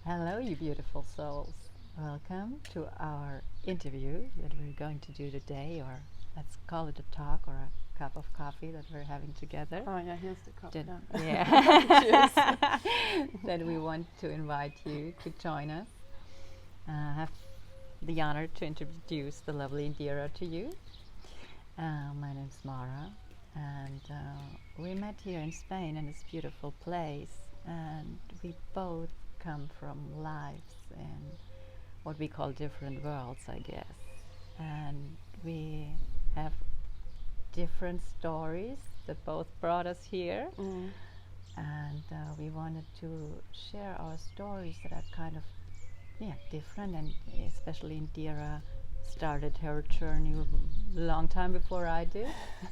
Hello, you beautiful souls. Welcome to our interview that we're going to do today, or let's call it a talk or a cup of coffee that we're having together. Oh yeah, here's the cup. Yeah. That we want to invite you to join us. I have the honor to introduce the lovely Indira to you. My name's Mara, and we met here in Spain in this beautiful place, and we both come from lives in what we call different worlds, I guess. And we have different stories that both brought us here. And we wanted to share our stories that are kind of different, and especially Indira started her journey a long time before I did.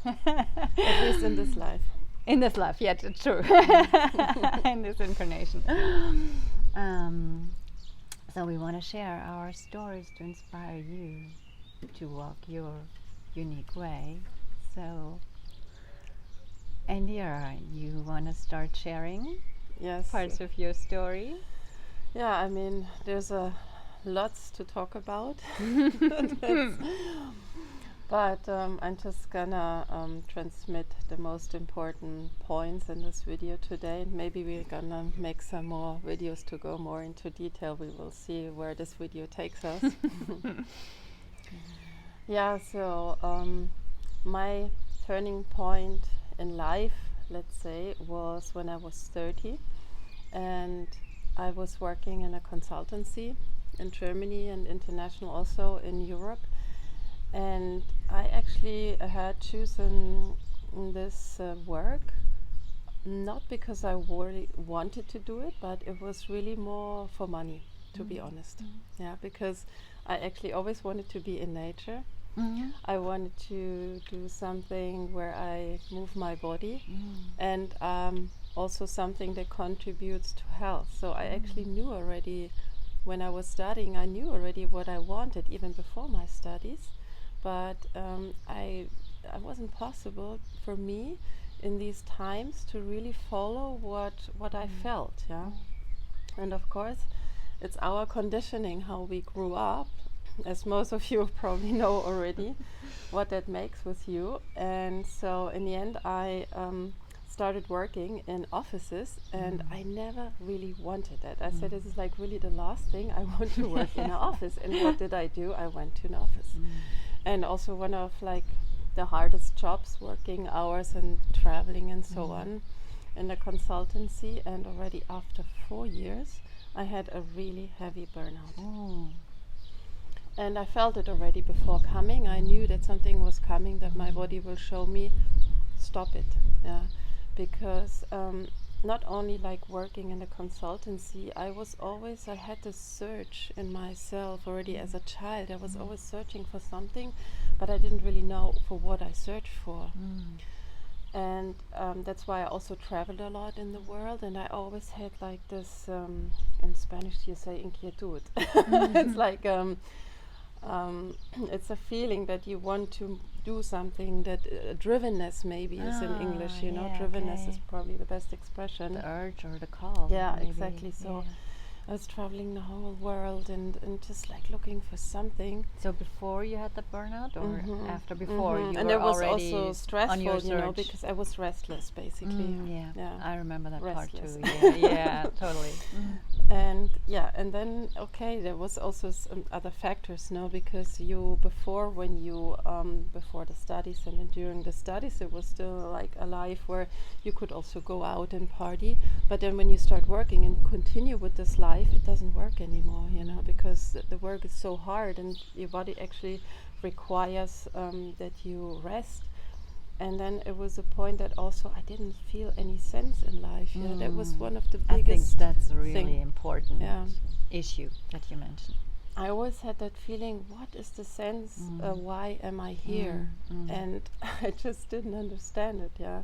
At least in this life. In this life, yeah, true. In this incarnation. So we want to share our stories to inspire you to walk your unique way. So, Indira, you want to start sharing parts of your story? Yeah, I mean, there's lots to talk about. But I'm just gonna transmit the most important points in this video today. Maybe we're gonna make some more videos to go more into detail. We will see where this video takes us. Yeah, so my turning point in life, let's say, was when I was 30, and I was working in a consultancy in Germany and international also in Europe. And I actually had chosen this work not because I really wanted to do it, but it was really more for money, to be honest. Yeah, because I actually always wanted to be in nature. I wanted to do something where I move my body, and also something that contributes to health. So I actually knew already when I was studying, I knew already what I wanted even before my studies. But it wasn't possible for me in these times to really follow what I felt, yeah. And of course, it's our conditioning, how we grew up, as most of you probably know already, what that makes with you. And so in the end, I started working in offices, and I never really wanted that. I said, this is like really the last thing I want to work in an office. And what did I do? I went to an office. And also one of like the hardest jobs, working hours and traveling and so on in the consultancy. And already after 4 years, I had a really heavy burnout. And I felt it already before coming. I knew that something was coming, that my body will show me, stop it. Yeah, because not only like working in a consultancy, I had this search in myself already as a child. I was always searching for something, but I didn't really know for what I searched for. And that's why I also traveled a lot in the world, and I always had like this, in Spanish you say inquietud. It's like, it's a feeling that you want to do something, that drivenness maybe is in English, you know, drivenness is probably the best expression. The urge or the call. Yeah, maybe. exactly. So I was traveling the whole world and just like looking for something. So before you had the burnout, or after? Before you and were it was already also stressful, on your you know, search? because I was restless basically. Yeah, I remember that Restless. part too. Yeah, totally. And then there was also some other factors, no, because before the studies and then during the studies, it was still like a life where you could also go out and party. But then when you start working and continue with this life, it doesn't work anymore, you know, because the work is so hard and your body actually requires that you rest. And then it was a point that also I didn't feel any sense in life. Yeah, that was one of the biggest. I think that's a really important issue that you mentioned. I always had that feeling, what is the sense? Why am I here? And I just didn't understand it. Yeah,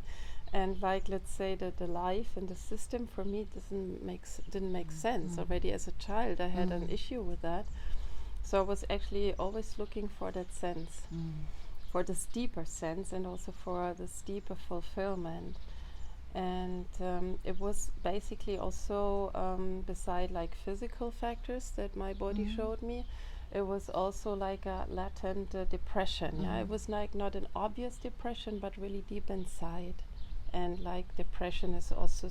and like, let's say that the life and the system for me didn't make sense. Already as a child, I had an issue with that. So I was actually always looking for that sense. For this deeper sense, and also for this deeper fulfillment. And it was basically also beside like physical factors that my body showed me, it was also like a latent depression. Yeah, it was like not an obvious depression, but really deep inside. And like depression is also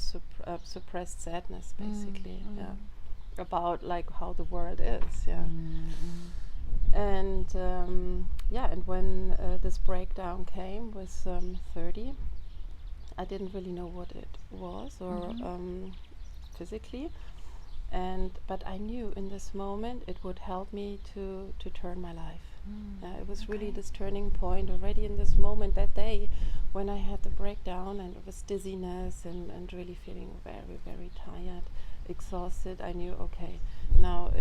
suppressed sadness, basically. Yeah, about like how the world is. Yeah. And and when this breakdown came with 30, I didn't really know what it was or physically, but I knew in this moment it would help me to turn my life. It was really this turning point already in this moment that day when I had the breakdown and it was dizziness and really feeling very, very tired, exhausted. I knew, okay, now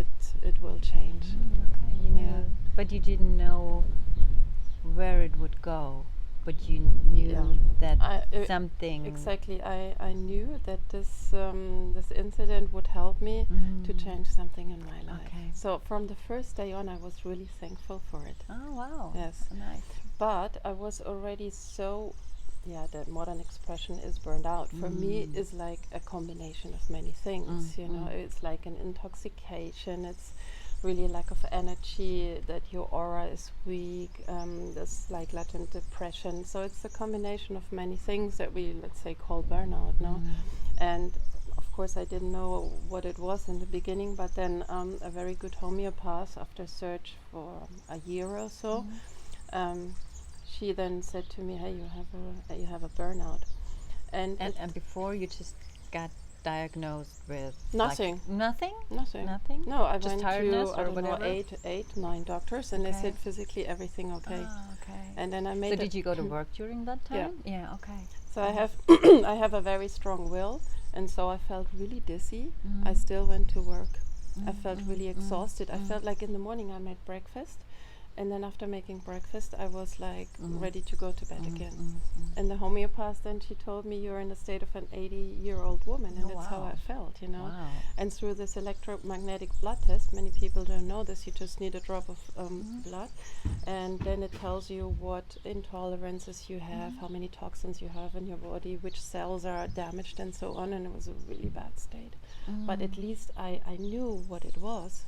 it will change. Okay, you knew, but you didn't know where it would go. But you knew that something. Exactly, I knew that this incident would help me to change something in my life. Okay. So from the first day on, I was really thankful for it. Oh wow! Yes, Nice. But I was already so. The modern expression is burned out. For me, is like a combination of many things. You know, it's like an intoxication. It's really lack of energy, that your aura is weak, there's like latent depression. So it's a combination of many things that we, let's say, call burnout, no? And of course I didn't know what it was in the beginning, but then a very good homeopath, after search for a year or so, she then said to me, hey, you have a burnout. And before you just got diagnosed with nothing. Nothing? No, I just went tiredness to, I don't know, 9 doctors, and they said physically everything okay. Okay. And then I made. So did you go to work during that time? Yeah. Okay. So I have I have a very strong will, and so I felt really dizzy. I still went to work. I felt really exhausted. I felt like in the morning I made breakfast, and then after making breakfast I was like ready to go to bed again. And the homeopath then, she told me, you're in the state of an 80-year-old woman, and that's how I felt, you know. Wow. And through this electromagnetic blood test, many people don't know this, you just need a drop of blood, and then it tells you what intolerances you have, how many toxins you have in your body, which cells are damaged and so on, and it was a really bad state. But at least I knew what it was.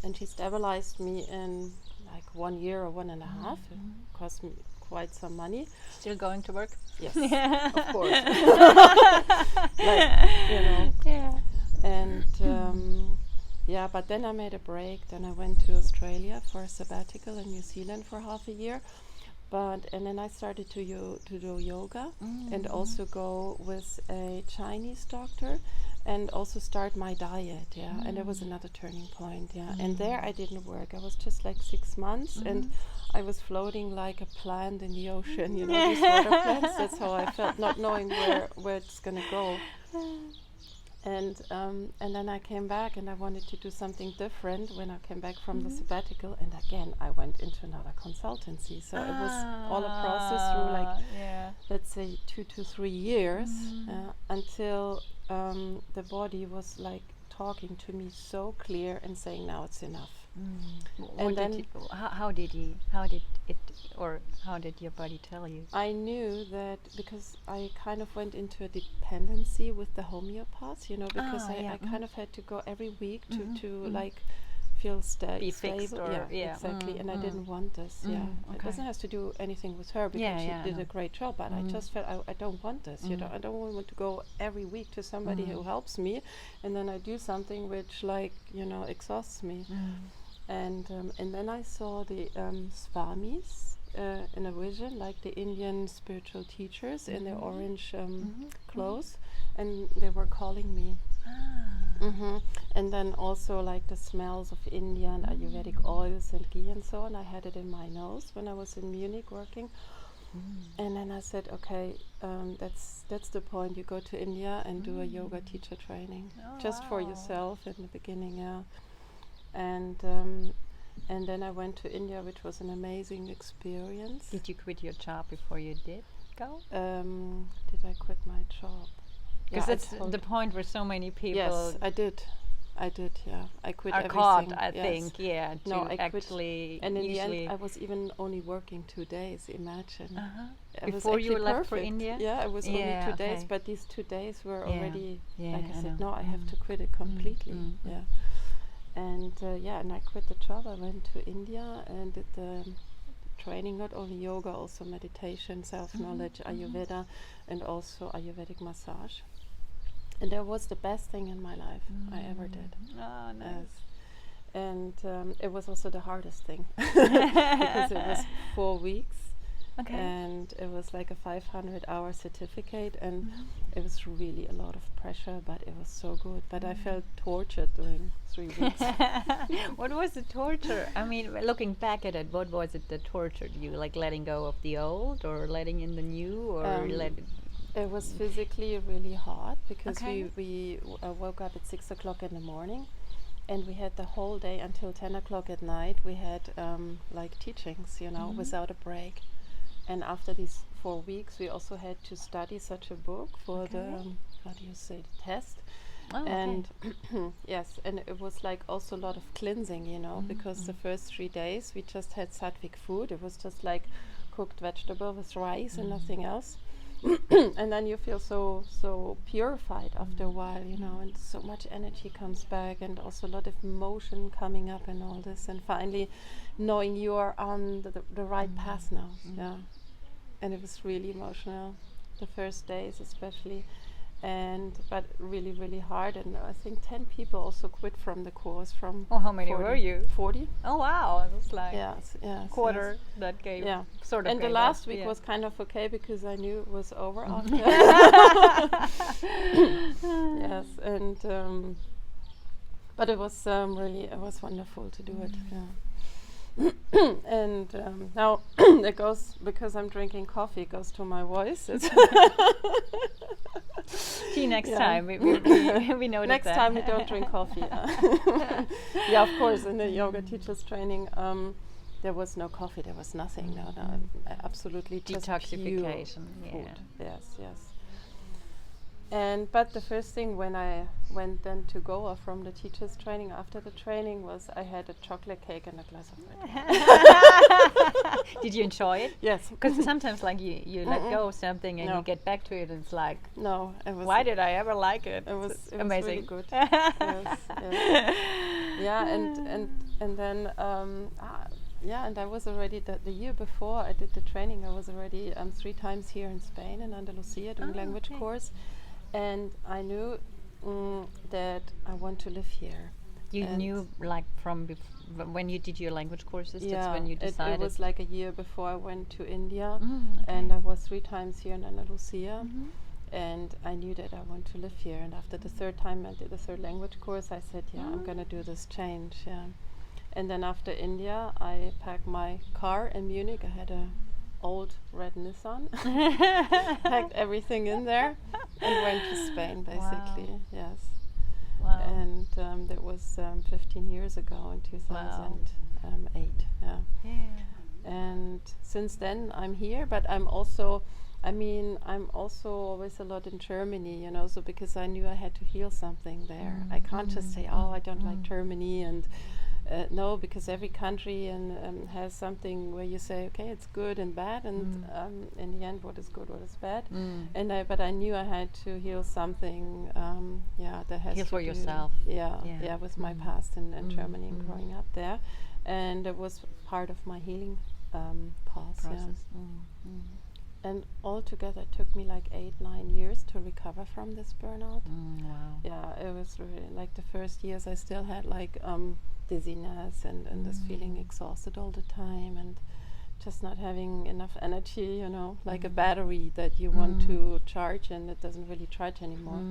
And she stabilized me in like 1 year or 1.5. It cost me quite some money. Still going to work? Yes, of course. Like, you know. Yeah. And but then I made a break. Then I went to Australia for a sabbatical in New Zealand for half a year. And then I started to do yoga and also go with a Chinese doctor and also start my diet, and there was another turning point, and there I didn't work. I was just like 6 months and I was floating like a plant in the ocean, you know, these water plants. That's how I felt, not knowing where it's gonna go. And then I came back and I wanted to do something different when I came back from the sabbatical, and again I went into another consultancy. So it was all a process through like let's say 2 to 3 years until the body was like talking to me so clear and saying, now it's enough. And then how did your body tell you? I knew that because I kind of went into a dependency with the homeopath, you know, because I kind of had to go every week to like feel stable. Exactly. And I didn't want this. It doesn't have to do anything with her, because she did a great job, but I just felt I don't want this. You know, I don't want to go every week to somebody who helps me, and then I do something which, like, you know, exhausts me. And then I saw the swamis in a vision, like the Indian spiritual teachers in their orange clothes, and they were calling me. And then also like the smells of Indian Ayurvedic oils and ghee and so on. I had it in my nose when I was in Munich working. And then I said, okay, that's the point. You go to India and do a yoga teacher training, just for yourself in the beginning, And then I went to India, which was an amazing experience. Did you quit your job before you did go? Did I quit my job? Because that's the point where so many people... Yes, I did. I did. Yeah, I quit are everything. caught, I yes. think, yeah, to No, I quit. actually And in the usually end, I was even only working 2 days. Imagine. It was before you actually left for perfect. India. Yeah, it was only Yeah, 2 days, okay. but these 2 days were Yeah. already, Yeah, like I I said, know. no, I have to quit it completely. Yeah. And and I quit the job. I went to India and did the training, not only yoga, also meditation, self-knowledge, Ayurveda, and also Ayurvedic massage. And that was the best thing in my life I ever did. Oh, nice. And it was also the hardest thing because it was 4 weeks. Okay. And it was like a 500-hour certificate, and it was really a lot of pressure, but it was so good. But I felt tortured during 3 weeks. What was the torture? I mean, looking back at it, what was it that tortured you? Like letting go of the old, or letting in the new, or It was physically really hard because Okay. we woke up at 6 o'clock in the morning, and we had the whole day until 10 o'clock at night. We had like teachings, without a break. And after these 4 weeks, we also had to study such a book for the, the test. Oh, And yes, and it was like also a lot of cleansing, because the first 3 days we just had sattvic food. It was just like cooked vegetable with rice and nothing else. And then you feel so purified after a while, and so much energy comes back, and also a lot of emotion coming up and all this, and finally knowing you are on the right path now. Yeah. And it was really emotional, the first days especially, but really, really hard. And I think 10 people also quit from the course. From how many 40. were you? 40. Oh wow, it was like Yes, quarter that gave. Yeah. Sort of. And the gave last up, week yeah. was kind of okay because I knew it was over after. Yes, and but it was it was wonderful to do it. Yeah. And now it goes, because I'm drinking coffee, it goes to my voice. See you next time. We know Next that. time we don't drink coffee. Yeah, of course. In the yoga teachers training, there was no coffee. There was nothing. No, absolutely just detoxification. pure food. Yes. But the first thing when I went then to Goa from the teachers training, after the training, was I had a chocolate cake and a glass of red wine. Did you enjoy it? Yes. Because sometimes like you let go of something and you get back to it and it's like, no, it was, why did I ever like it? It was amazing. Really good. Yes. Yeah, and then and I was already the year before I did the training. I was already 3 times here in Spain, in Andalusia, doing language course. And I knew that I want to live here. You knew like from when you did your language courses? Yeah, that's when you decided? It was like a year before I went to India, and I was 3 times here in Andalusia. And I knew that I want to live here. And after the 3rd time I did the 3rd language course, I said, I'm going to do this change. Yeah. And then after India, I packed my car in Munich. I had a old red Nissan, packed everything in there, and went to Spain, basically. Wow. Yes. Wow. And that was 15 years ago in 2008. Yeah. And since then I'm here, but I'm also always a lot in Germany, so because I knew I had to heal something there. I can't just say, I don't like Germany, and no, because every country has something where you say, okay, it's good and bad, and in the end, what is good, what is bad. But I knew I had to heal something. That has heal to for do yourself. With my past in Germany and growing up there, and it was part of my healing process. And altogether, it took me like 8-9 years to recover from this burnout. Wow. Yeah, it was really like the first years I still had like dizziness and this feeling exhausted all the time, and just not having enough energy, like a battery that you want to charge and it doesn't really charge anymore.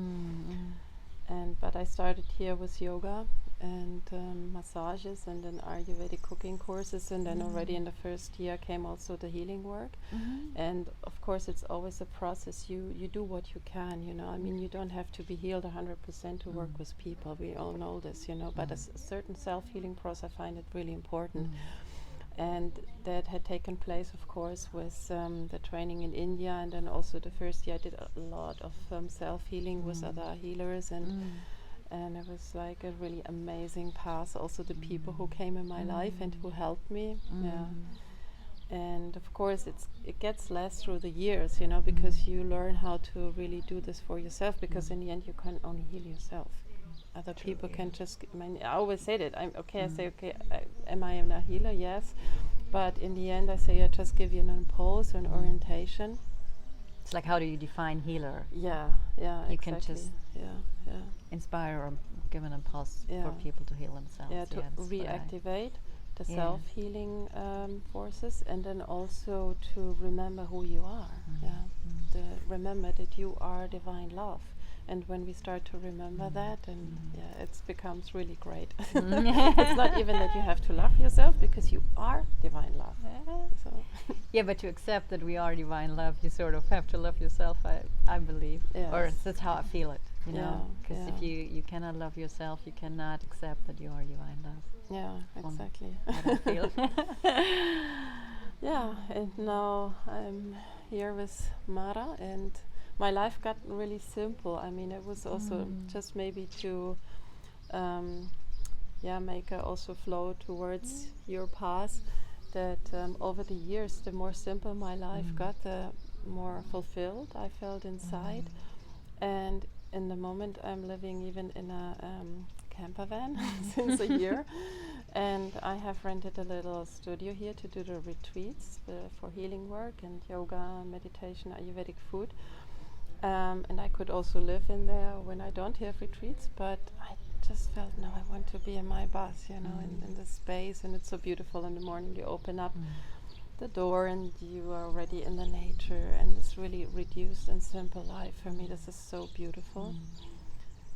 But I started here with yoga and massages and then Ayurvedic cooking courses, and then already in the first year came also the healing work. And of course it's always a process. You do what you can, you don't have to be healed 100% to work with people. We all know this, but a certain self-healing process, I find it really important. And that had taken place, of course, with the training in India, and then also the first year I did a lot of self-healing with other healers, and it was like a really amazing path. Also the people who came in my life and who helped me. Yeah. And of course it gets less through the years, you know, because you learn how to really do this for yourself, because in the end you can only heal yourself. Other people can just, I mean, I always say that, I say, okay, am I a healer? Yes. But in the end I say, I just give you an impulse, an orientation. It's like, how do you define healer? Yeah, You exactly. can just yeah. inspire or give an impulse for people to heal themselves. Yeah, to reactivate the self-healing forces, and then also to remember who you are. Remember that you are divine love. And when we start to remember that, and it becomes really great. It's not even that you have to love yourself, because you are divine love. So yeah, but to accept that we are divine love, you sort of have to love yourself, I believe. Yes. Or that's how I feel it, you know. Because if Yeah. you cannot love yourself, you cannot accept that you are divine love. Yeah, exactly. What I feel. Yeah, and now I'm here with Mara, and my life got really simple. I mean, it was also just maybe to make her also flow towards your path, that over the years, the more simple my life got, the more fulfilled I felt inside. And in the moment I'm living even in a camper van since a year, and I have rented a little studio here to do the retreats for healing work and yoga, meditation, Ayurvedic food. And I could also live in there when I don't have retreats, but I just felt, no, I want to be in my bus, you know, in the space, and it's so beautiful. In the morning you open up the door and you are already in the nature, and this really reduced and simple life. For me, this is so beautiful.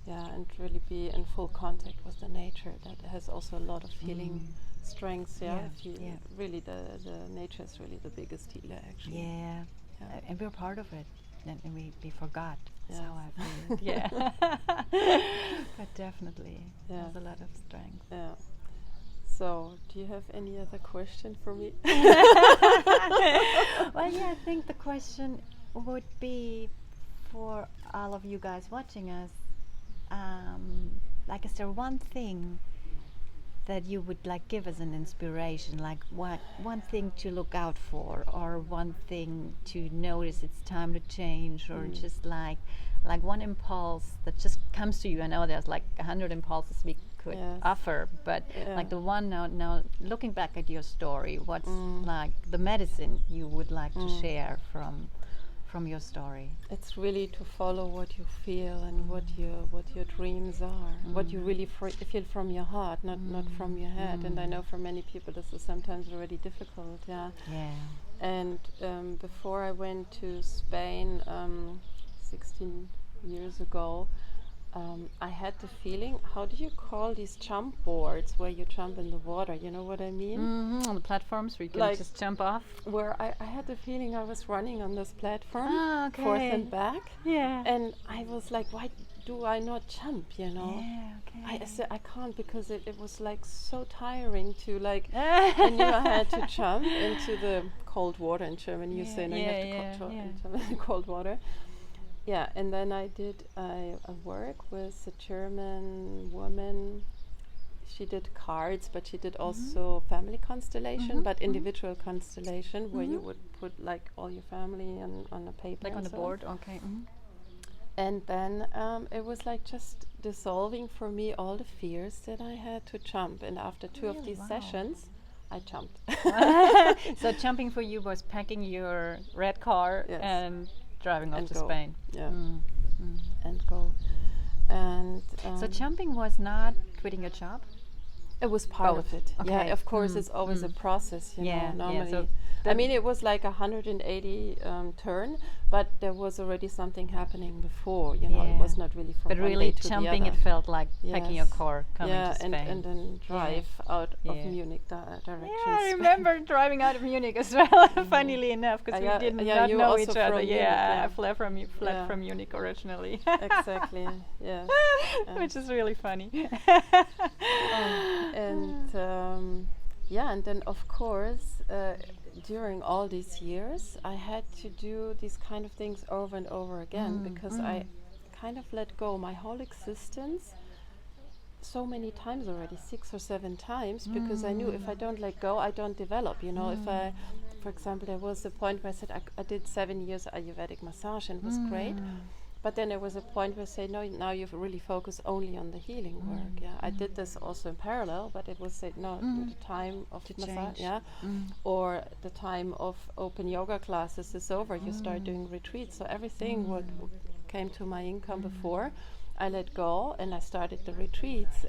Yeah, and really be in full contact with the nature. That has also a lot of healing strengths. Really, the nature is really the biggest healer, actually. Yeah. And we're part of it, and we forgot. That's Yes. how I feel it. Yeah. But definitely, there's a lot of strength. Yeah. So, do you have any other question for me? Well, I think the question would be for all of you guys watching us, like, is there one thing that you would like give as an inspiration, like one thing to look out for, or one thing to notice it's time to change, or just like one impulse that just comes to you? I know there's like 100 impulses we could offer, but like the one now looking back at your story, what's like the medicine you would like to share from your story? It's really to follow what you feel and what your dreams are, what you really feel from your heart, not from your head. And I know for many people this is sometimes already difficult. And before I went to Spain 16 years ago, I had the feeling, how do you call these jump boards where you jump in the water? You know what I mean? On the platforms where you can Like just jump off. Where I had the feeling I was running on this platform, forth and back. Yeah. And I was like, why do I not jump, you know? Yeah, okay. I said I can't, because it was like so tiring to like, I knew I had to jump into the cold water. In Germany you say, no, you have to jump in the cold water. Yeah, and then I did a work with a German woman. She did cards, but she did also family constellation, but individual constellation, where you would put like all your family on a paper. Like on a board, okay. And then it was like just dissolving for me all the fears that I had to jump. And after two of these sessions, I jumped. So jumping for you was packing your red car and driving off to Spain. Yeah. And go. And so jumping was not quitting your job? It was part of it. Okay. Yeah, of course, it's always a process, you know, normally. So I mean, it was like 180 turn, but there was already something happening before, you know, it was not really from but one really day to jumping, the other. it felt like packing your car, coming to Spain. And then drive out of Munich direction. Yeah, I remember driving out of Munich as well, funnily enough, because we did not know each other. Munich, I fled from Munich originally. Exactly, yes. Which is really funny. And then of course, during all these years, I had to do these kind of things over and over again, because I kind of let go. My whole existence so many times already, 6 or 7 times, because I knew if I don't let go, I don't develop. You know, if I, for example, there was a point where I said I did 7 years Ayurvedic massage and it was great. But then there was a point where I say, no, now you really focus only on the healing work. Yeah, I did this also in parallel, but it was said, no, the time of To massage, change. or the time of open yoga classes is over. You start doing retreats. So everything what came to my income before, I let go and I started the retreats.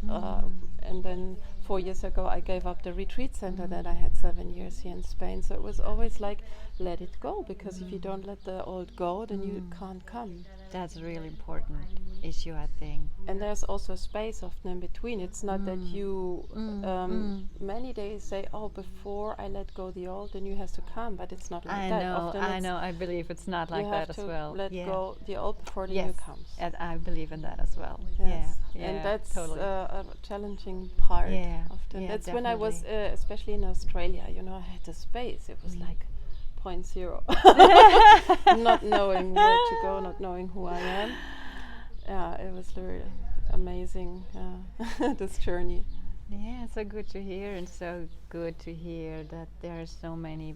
And then 4 years ago, I gave up the retreat center that I had 7 years here in Spain. So it was always like, let it go, because if you don't let the old go, then you can't come. That's a really important issue, I think. And there's also space often in between. It's not that you many days say, oh, before I let go the old, then you have to come, but it's not like I that. know, Often I it's know. I believe it's not like you that have as to well. let Yeah. go the old before the Yes, new comes. and I believe in that as well. Yes. Yeah, And yeah, that's totally. A challenging part. Yeah, Often yeah, that's when I was, definitely. especially in Australia. You know, I had the space. It was like 0.0, not knowing where to go, not knowing who I am. Yeah, it was very amazing, this journey. Yeah, so good to hear, and so good to hear that there are so many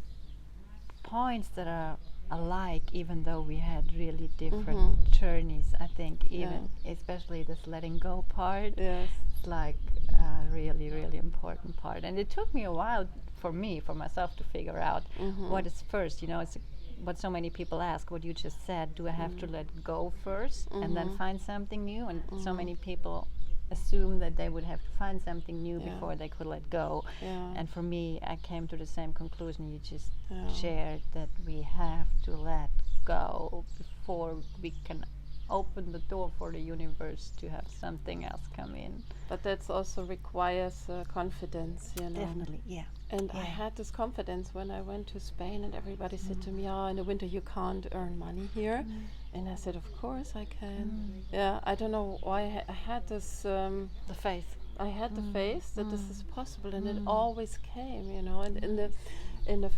points that are alike, even though we had really different journeys. I think even especially this letting go part, Yes. it's like a really, really important part. And it took me a while for myself to figure out what is first. You know, it's what so many people ask, what you just said, do I have to let go first and then find something new? And so many people assume that they would have to find something new before they could let go. Yeah. And for me, I came to the same conclusion you just Yeah. shared, that we have to let go before we can open the door for the universe to have something else come in. But that also requires confidence, you know. Definitely, yeah. And I Yeah. had this confidence when I went to Spain, and everybody said to me, oh, in the winter you can't earn money here. And I said, of course I can. Yeah, I don't know why I had this, The faith. I had the faith that this is possible, and it always came, you know. And in the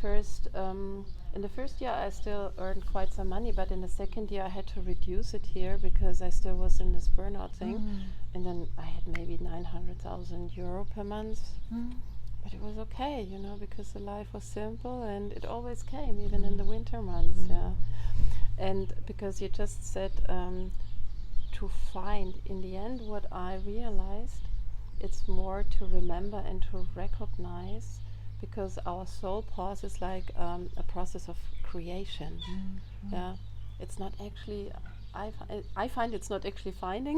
first year I still earned quite some money, but in the second year I had to reduce it here because I still was in this burnout thing. And then I had maybe 900,000 euro per month. But it was okay, you know, because the life was simple and it always came, even in the winter months, yeah. And because you just said to find, in the end, what I realized, it's more to remember and to recognize, because our soul pause is like a process of creation. Yeah, it's not actually. I find it's not actually finding.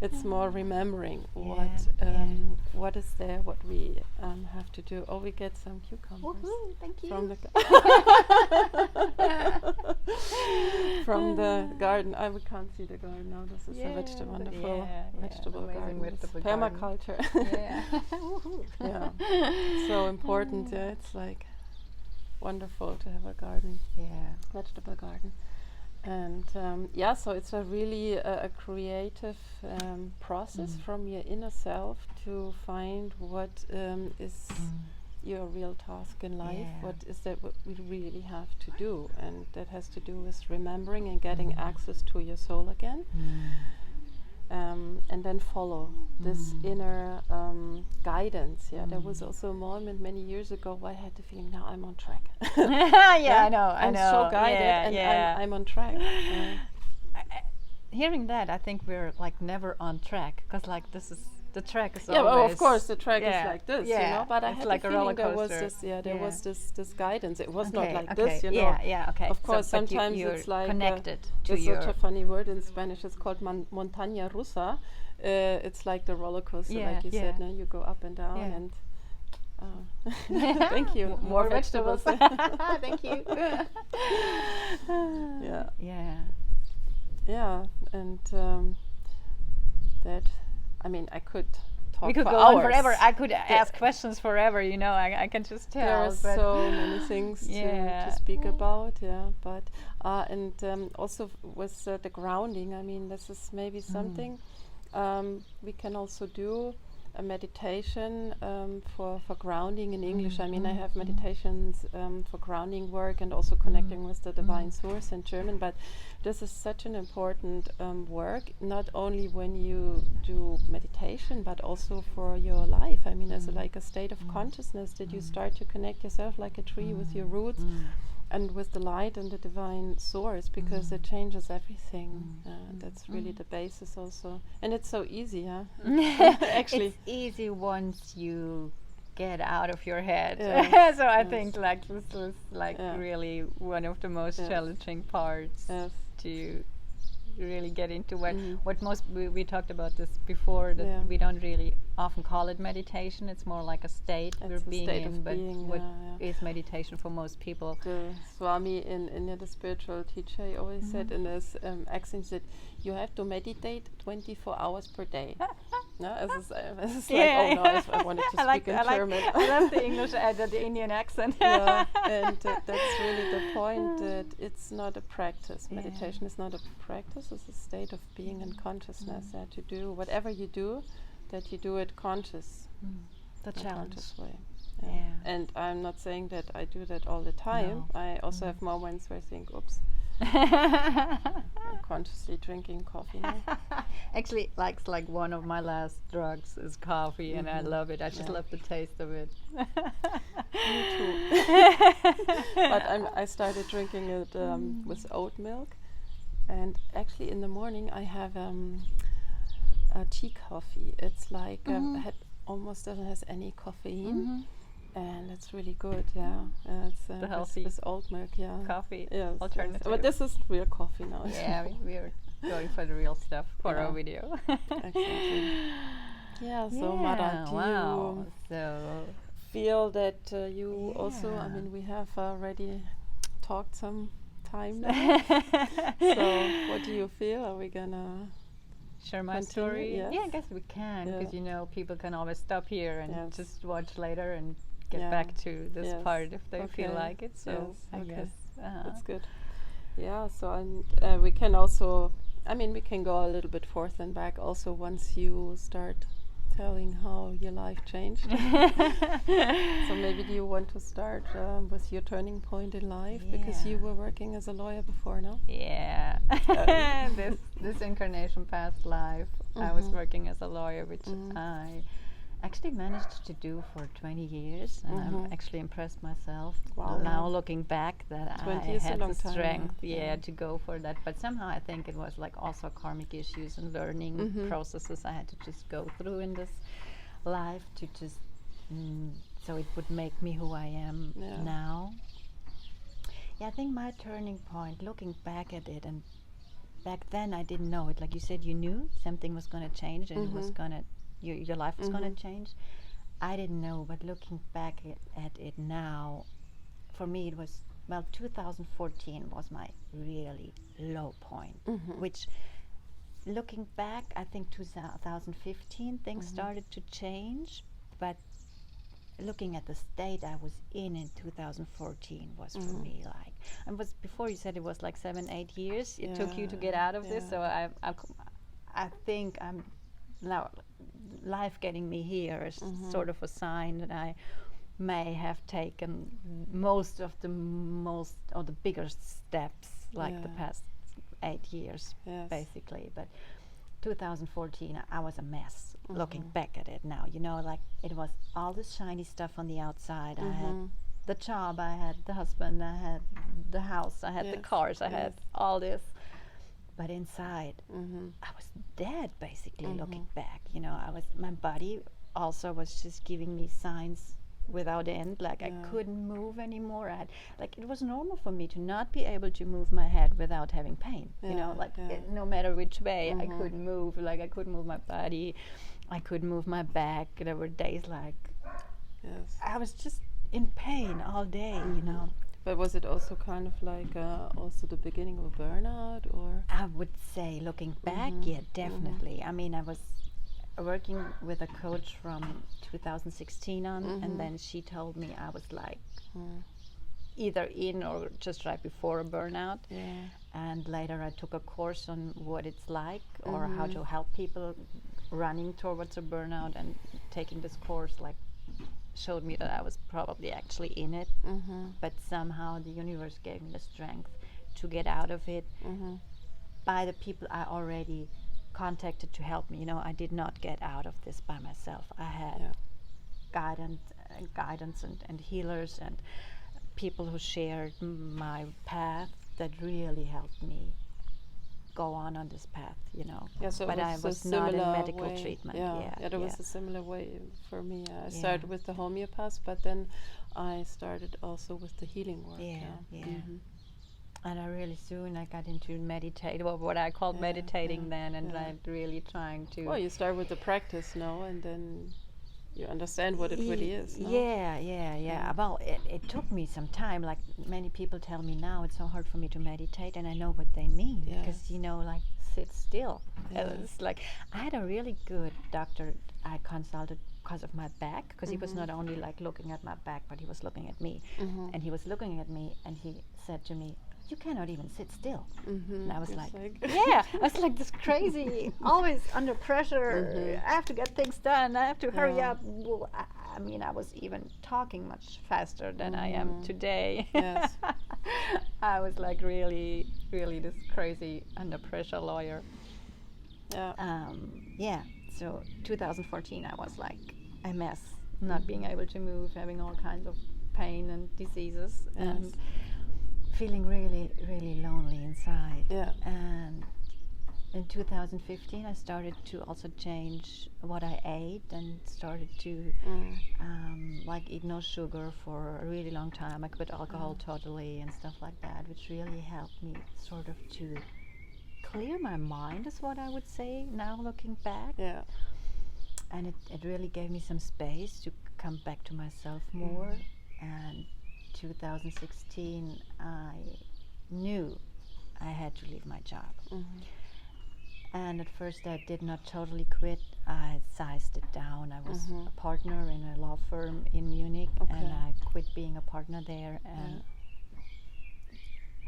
It's more remembering what is there, what we have to do. Oh, we get some cucumbers. Woohoo, thank you. From the from the garden. We can't see the garden now. This is a wonderful vegetable garden. Vegetable It's permaculture. Yeah. Yeah, it's so important. Yeah, it's like wonderful to have a garden. Yeah. Vegetable garden. And so it's a really a creative process from your inner self to find what is your real task in life. What is that what we really have to do? And that has to do with remembering and getting access to your soul again. And then follow this inner guidance. Yeah, there was also a moment many years ago where I had the feeling, now I'm on track. I know. I'm so guided, and I'm on track. Hearing that, I think we're like never on track, because like this is the track is well, always. of course the track is like this, you know. But I it's had like the a feeling roller there was coaster. this, was this guidance. It was not like okay. this, you know. Okay. Of course, but sometimes you're it's like connected to there's your. such a funny word in Spanish. It's called montaña rusa. It's like the roller coaster, like you said. No, you go up and down, and thank you. More vegetables. Thank you. Yeah, and that. I mean, I could talk. We could for go hours. on forever. I could ask questions forever. You know, I can just tell. There are but so many things to speak about. Yeah, but and also with the grounding. I mean, this is maybe something we can also do a meditation for grounding in English. I mean, I have meditations for grounding work and also connecting with the divine source in German, but this is such an important work, not only when you do meditation, but also for your life. I mean, as like a state of consciousness that you start to connect yourself like a tree with your roots and with the light and the divine source, because it changes everything. That's really the basis also. And it's so easy, huh? Actually. It's easy once you get out of your head. Yes. So I Yes. think like this was like really one of the most challenging parts to really get into what most we talked about this before, that we don't really often call it meditation. It's more like a state we're being in, but what is meditation for most people? The Swami in India, the spiritual teacher, he always said in his axioms that you have to meditate 24 hours per day. No, it's like, oh no, I wanted to speak in German. I love the English, the Indian accent. And that's really the point, that it's not a practice. Meditation is not a practice, it's a state of being and consciousness. To do whatever you do, that you do it conscious. The in a challenge. conscious way. And I'm not saying that I do that all the time. I also have moments where I think, oops, I'm consciously drinking coffee now. Actually, like one of my last drugs is coffee, and I love it. I just love the taste of it. Me too. But I started drinking it with oat milk, and actually in the morning I have a tea coffee. It's like almost doesn't have any caffeine. And it's really good, it's the healthy with oat milk, coffee Yes. alternative. But this is real coffee now. Yeah, we are going for the real stuff for our video. Exactly. So Mara, do you feel that you also, I mean, we have already talked some time now. So what do you feel? Are we gonna share my continue? story? Yes. Yeah, I guess we can, because people can always stop here and just watch later and get back to this part if they feel like it. So I guess that's good. So and we can also, I mean, we can go a little bit forth and back also once you start telling how your life changed. So maybe do you want to start with your turning point in life, because you were working as a lawyer before, no? Yeah. This incarnation, past life, I was working as a lawyer, which I actually managed to do for 20 years, and I'm actually impressed myself now looking back that I had the strength to go for that. But somehow I think it was like also karmic issues and learning processes I had to just go through in this life to just so it would make me who I am now. I think my turning point, looking back at it, and back then I didn't know it, like you said, you knew something was going to change and it was going to your life was going to change. I didn't know, but looking back at it now, for me it was, 2014 was my really low point, which looking back, I think 2015 things started to change, but looking at the state I was in 2014 was for me like, and was before you said it was like 7-8 years it took you to get out of this, so I think I'm now life getting me here is sort of a sign that I may have taken most of the bigger steps like the past 8 years basically. But 2014 I was a mess looking back at it now, like it was all this shiny stuff on the outside. I had the job, I had the husband, I had the house, I had the cars, I had all this. But inside, I was dead, basically, looking back. My body also was just giving me signs without end, like I couldn't move anymore. It was normal for me to not be able to move my head without having pain, no matter which way, I couldn't move. Like, I couldn't move my body, I couldn't move my back. There were days like, I was just in pain all day, But was it also kind of like also the beginning of a burnout, or? I would say, looking back, definitely. I mean, I was working with a coach from 2016 on, and then she told me I was like either in or just right before a burnout. And later I took a course on what it's like or how to help people running towards a burnout, and taking this course like showed me that I was probably actually in it. But somehow the universe gave me the strength to get out of it by the people I already contacted to help me. I did not get out of this by myself. I had guidance and healers and people who shared my path that really helped me go on this path. Yeah, so but I was not in medical treatment. There was a similar way for me. I started with the homeopath, but then I started also with the healing work. And I really soon I got into what I called meditating then, and like really trying to. Well, you start with the practice, and then you understand what it really is. No? Well, it took me some time. Like many people tell me now, it's so hard for me to meditate, and I know what they mean because like sit still. It's like I had a really good doctor I consulted because of my back, because he was not only like looking at my back, but he was looking at me, and he was looking at me, and he said to me, "You cannot even sit still." And I was like I was like this crazy, always under pressure. I have to get things done. I have to hurry up. Well, I mean, I was even talking much faster than I am today. Yes. I was like really, really this crazy under pressure lawyer. So 2014, I was like a mess, not being able to move, having all kinds of pain and diseases, and feeling really, really lonely inside. And in 2015, I started to also change what I ate and started to like eat no sugar for a really long time. I quit alcohol totally and stuff like that, which really helped me sort of to clear my mind, is what I would say now looking back. And it really gave me some space to come back to myself more. And 2016, I knew I had to leave my job. And at first I did not totally quit. I sized it down. I was a partner in a law firm in Munich, and I quit being a partner there and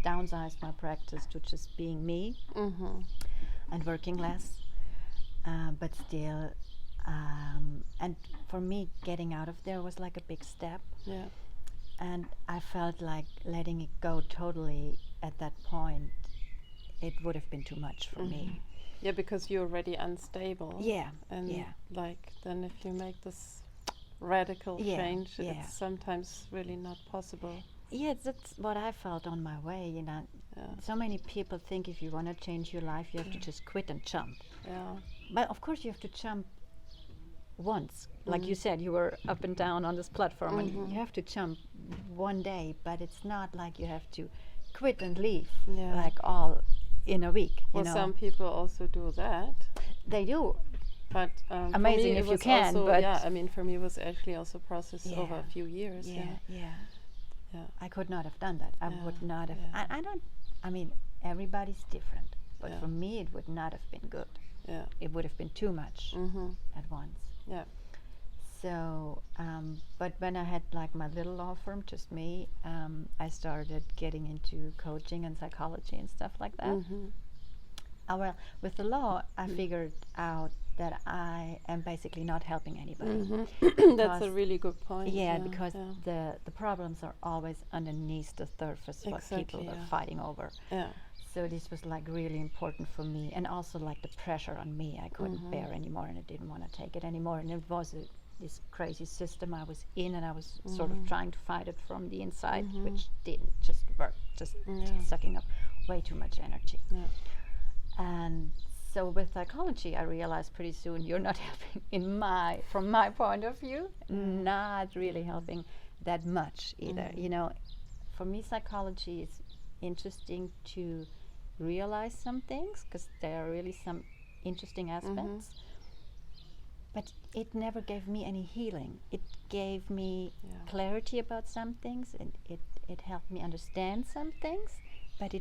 downsized my practice to just being me and working less, but still. And for me, getting out of there was like a big step. And I felt like letting it go totally at that point, it would have been too much for me. Yeah, because you're already unstable. And Yeah. like then if you make this radical change, it's sometimes really not possible. Yeah, that's what I felt on my way, you know. So many people think if you want to change your life, you have to just quit and jump. But of course you have to jump once. Like you said, you were up and down on this platform, and you have to jump one day, but it's not like you have to quit and leave like all in a week. Well, you know? some people also do that. They do. But amazing if you can. But I mean, for me, it was actually also a process over a few years. I could not have done that. I would not have. I don't. I mean, everybody's different, but for me, it would not have been good. It would have been too much at once. So, but when I had like my little law firm, just me, I started getting into coaching and psychology and stuff like that. Well, with the law, I figured out that I am basically not helping anybody. That's a really good point. Because the problems are always underneath the surface, what people are fighting over. So this was like really important for me, and also like the pressure on me, I couldn't bear anymore, and I didn't want to take it anymore. And it was this crazy system I was in, and I was sort of trying to fight it from the inside, which didn't just work, just sucking up way too much energy. And so with psychology, I realized pretty soon you're not helping from my point of view, not really helping that much either. You know, for me, psychology is interesting to realize some things, because there are really some interesting aspects, but it never gave me any healing. It gave me clarity about some things, and it helped me understand some things, but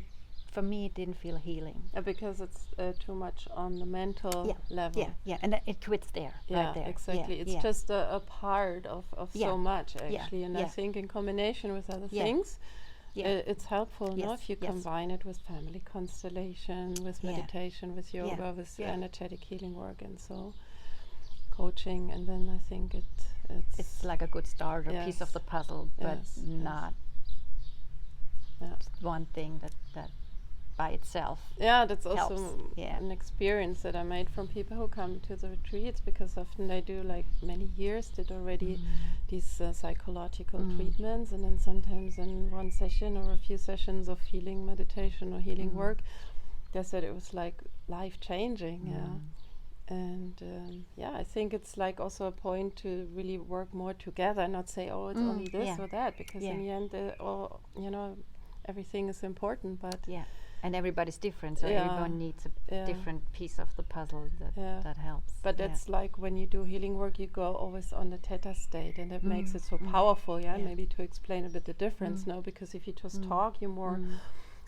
for me it didn't feel healing. Because it's too much on the mental level. And it quits there, right there. Exactly. It's just a part of so much, actually, and I think in combination with other things, It's helpful, no? Yes, If you yes. combine it with family constellation, with meditation, with yoga, with energetic healing work, and so coaching, and then I think it's like a good start, a piece of the puzzle, but not one thing that by itself. Yeah, that's also helps. an experience that I made from people who come to the retreats, because often they do like many years, did already these psychological treatments, and then sometimes in one session or a few sessions of healing meditation or healing work, they said it was like life changing. And I think it's like also a point to really work more together, not say, oh, it's only this or that, because in the end, everything is important, but and everybody's different, so everyone needs a different piece of the puzzle that helps. But that's like when you do healing work, you go always on the theta state, and that makes it so powerful. Maybe to explain a bit the difference, no? Because if you just talk, you're more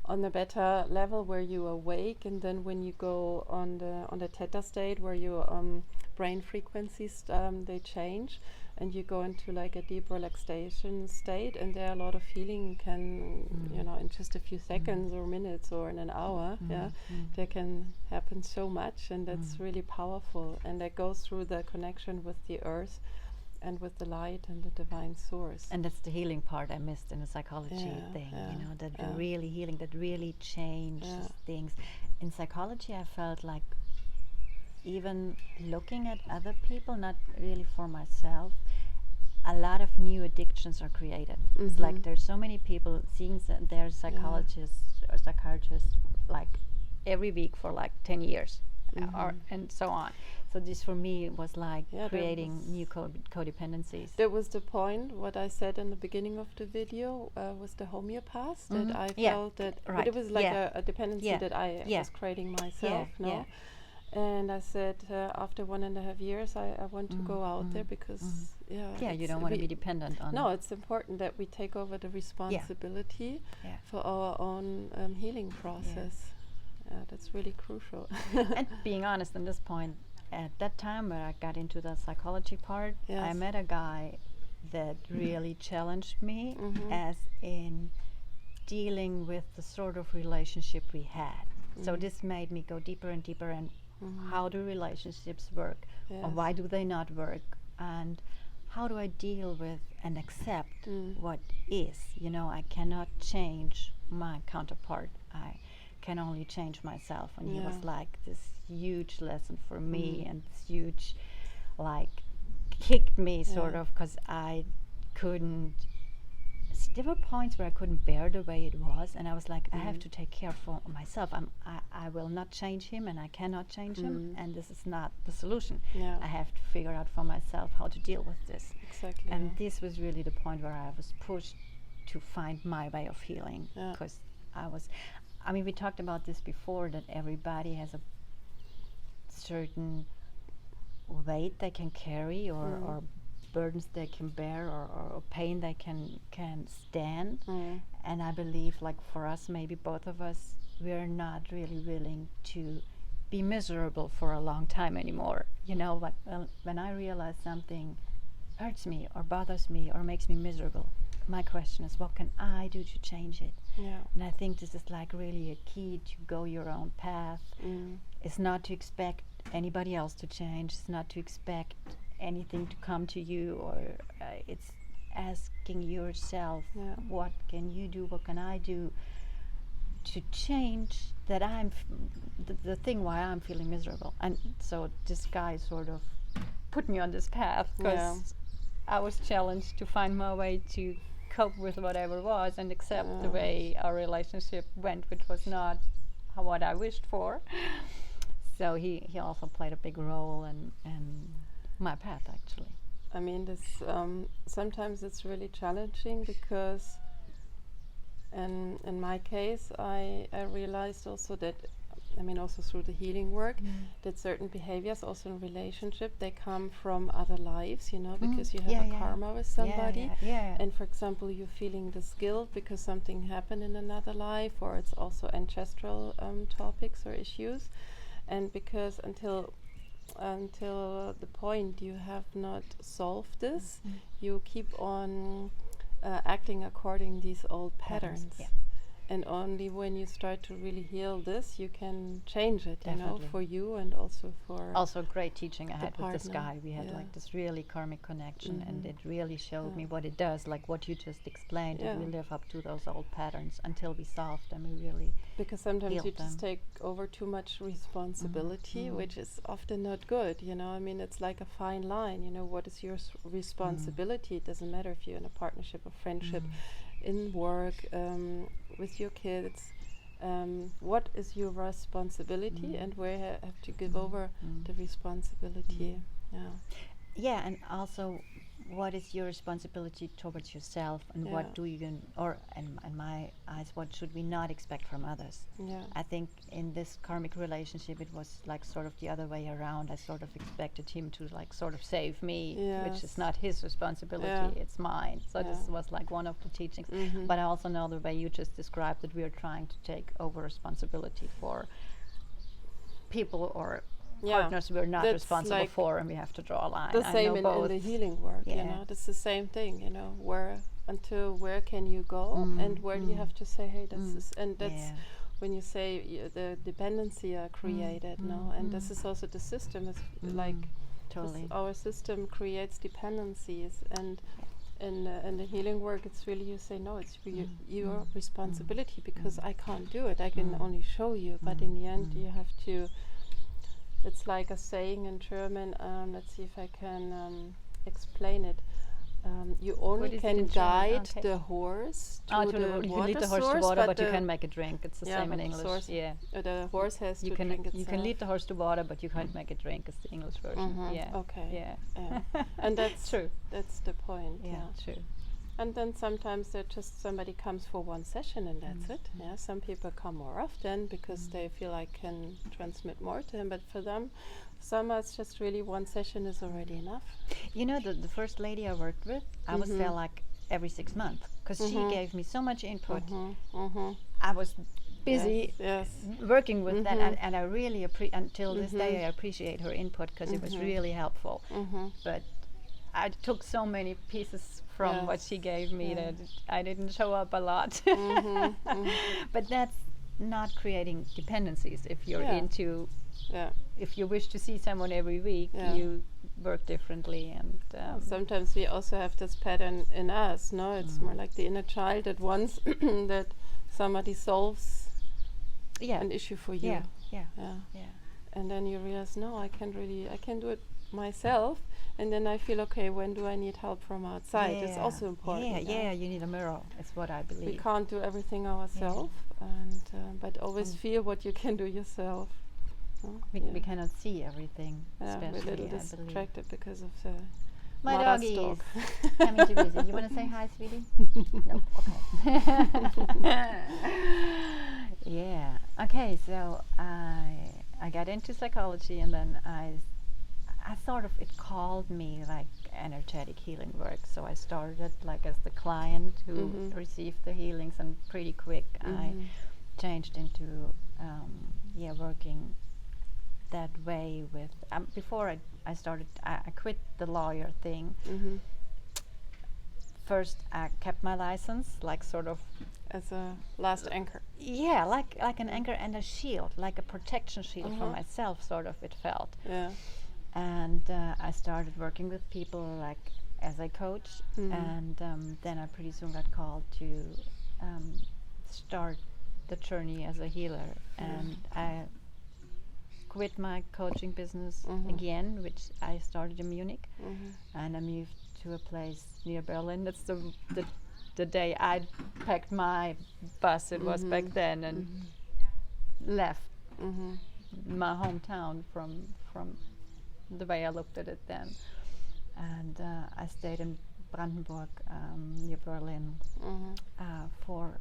on the beta level where you awake, and then when you go on the theta state where your brain frequencies they change, and you go into like a deep relaxation state, and there are a lot of healing can in just a few seconds or minutes or in an hour there can happen so much, and that's really powerful, and that goes through the connection with the earth and with the light and the divine source. And that's the healing part I missed in the psychology thing, that really healing, that really changes things. In psychology, I felt like even looking at other people, not really for myself, a lot of new addictions are created. It's like there's so many people seeing their psychologists or psychiatrists like every week for like 10 years and so on. So this for me was like creating new codependencies. That was the point, what I said in the beginning of the video, was the homeopath, that I felt that but it was like a dependency that I was creating myself, and I said after 1.5 years I want to go out there, because you don't want to be dependent on it's important that we take over the responsibility for our own healing process. That's really crucial. And being honest on this point, at that time where I got into the psychology part, I met a guy that really challenged me as in dealing with the sort of relationship we had. So this made me go deeper and deeper, and how do relationships work, or why do they not work, and how do I deal with and accept what is. I cannot change my counterpart. I can only change myself, and he was like this huge lesson for me, and this huge like kicked me sort of, because I couldn't there were points where I couldn't bear the way it was, and I was like, I have to take care for myself. I will not change him, and I cannot change him, and this is not the solution. I have to figure out for myself how to deal with this. Exactly. And this was really the point where I was pushed to find my way of healing, because we talked about this before, that everybody has a certain weight they can carry, or burdens they can bear, or pain they can stand. And I believe, like for us, maybe both of us, we're not really willing to be miserable for a long time anymore. But when I realize something hurts me or bothers me or makes me miserable, my question is, what can I do to change it? And I think this is like really a key to go your own path. It's not to expect anybody else to change. It's not to expect anything to come to you, or it's asking yourself, what can you do, what can I do to change that the thing why I'm feeling miserable. And so this guy sort of put me on this path, because I was challenged to find my way to cope with whatever was and accept the way our relationship went, which was not what I wished for. So he also played a big role in my path, actually. I mean, this sometimes it's really challenging, because in my case I realized also that, also through the healing work, that certain behaviors also in relationship, they come from other lives, because you have a karma with somebody. And for example, you're feeling this guilt because something happened in another life, or it's also ancestral topics or issues. And because until the point you have not solved this, you keep on acting according these old patterns. Yeah. And only when you start to really heal this, you can change it, you know, Definitely. for you and also for Also great teaching I the had with this partner. guy. We had Yeah. like this really karmic connection, and Mhm. it really showed Yeah. me what it does, like what you just explained, that we Yeah. live up to those old patterns until we solve them. We really because sometimes you healed just them. take over too much responsibility, Mhm. which is often not good, you know. I mean, it's like a fine line, you know, what is your responsibility? It doesn't matter if you're in a partnership or friendship, in work, with your kids. What is your responsibility, and where have to give over the responsibility? Yeah. Yeah, and also what is your responsibility towards yourself, and Yeah. what do you or in my eyes, what should we not expect from others? Yeah. I think in this karmic relationship it was like sort of the other way around. I sort of expected him to like sort of save me, which is Yes. not his responsibility, Yeah. it's mine. So this Yeah. was like one of the teachings. Mhm. But I also know the way you just described that we are trying to take over responsibility for people or Yeah. partners we're not That's responsible like for, and we have to draw a line. the I same know in both. the healing work, you Yeah. know. It's the same thing, you know. Where can you go, and where do you have to say, hey, this is, and that's Yeah. when you say the dependency are created, no, and this is also the system is like Totally. our system creates dependencies, and in the healing work, it's really you say no, it's your responsibility, because I can't do it. I can only show you, but in the end, you have to. It's like a saying in German. Let's see if I can explain it. You only is it can in German? guide Okay. the horse to To the you can water lead the horse source, to water, but you the can make it drink. It's the yeah, same in but the English. source- Yeah. the horse has You to can drink itself. you can lead the horse to water, but you can't make it drink. It's the English version. Mhm. Yeah. Okay. Yeah. Yeah. And that's true. That's the point. Yeah. Yeah. True. And then sometimes there just somebody comes for one session and that's it. Yeah. Some people come more often because they feel I can transmit more to them. But for them, some it's just really one session is already enough. You know, the first lady I worked with, I was there like every 6 months because she gave me so much input. I was busy Yes. working with that, and I really until this day I appreciate her input because it was really helpful. But I took so many pieces from what she gave me that I didn't show up a lot. But that's not creating dependencies. If you're into, Yeah. if you wish to see someone every week, you work differently. And Sometimes we also have this pattern in us. No, it's more like the inner child that wants that somebody solves an issue for you. yeah, yeah, Yeah. yeah. And then you realize, no, I can do it myself. And then I feel, okay, when do I need help from outside? It's also important. Yeah, you need a mirror. It's what I believe. We can't do everything ourselves, and but always feel what you can do yourself. We cannot see everything, We're a especially, little I believe. distracted because of the My Mara's doggy dog. is coming to visit. You want to say hi, sweetie? No. Okay. Yeah. Okay. So I got into psychology, and then I sort of, it called me like energetic healing work. So I started like as the client who received the healings, and pretty quick I changed into working that way with. Before I started, I quit the lawyer thing. First, I kept my license, like sort of. As a last anchor. Yeah, like an anchor and a shield, like a protection shield for myself, sort of, it felt. Yeah. And I started working with people like as a coach, and then I pretty soon got called to start the journey as a healer, and I quit my coaching business again, which I started in Munich, and I moved to a place near Berlin. That's the day I packed my bus, it was back then, and left my hometown from the way I looked at it then. And I stayed in Brandenburg, near Berlin, for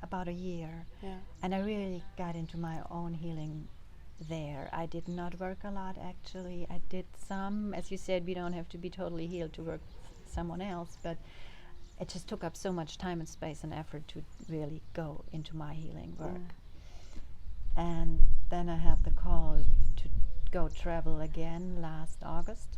about a year. Yeah. And I really got into my own healing there. I did not work a lot, actually. I did some, as you said, we don't have to be totally healed to work with someone else, but it just took up so much time and space and effort to really go into my healing work. And then I had the call to go travel again last August.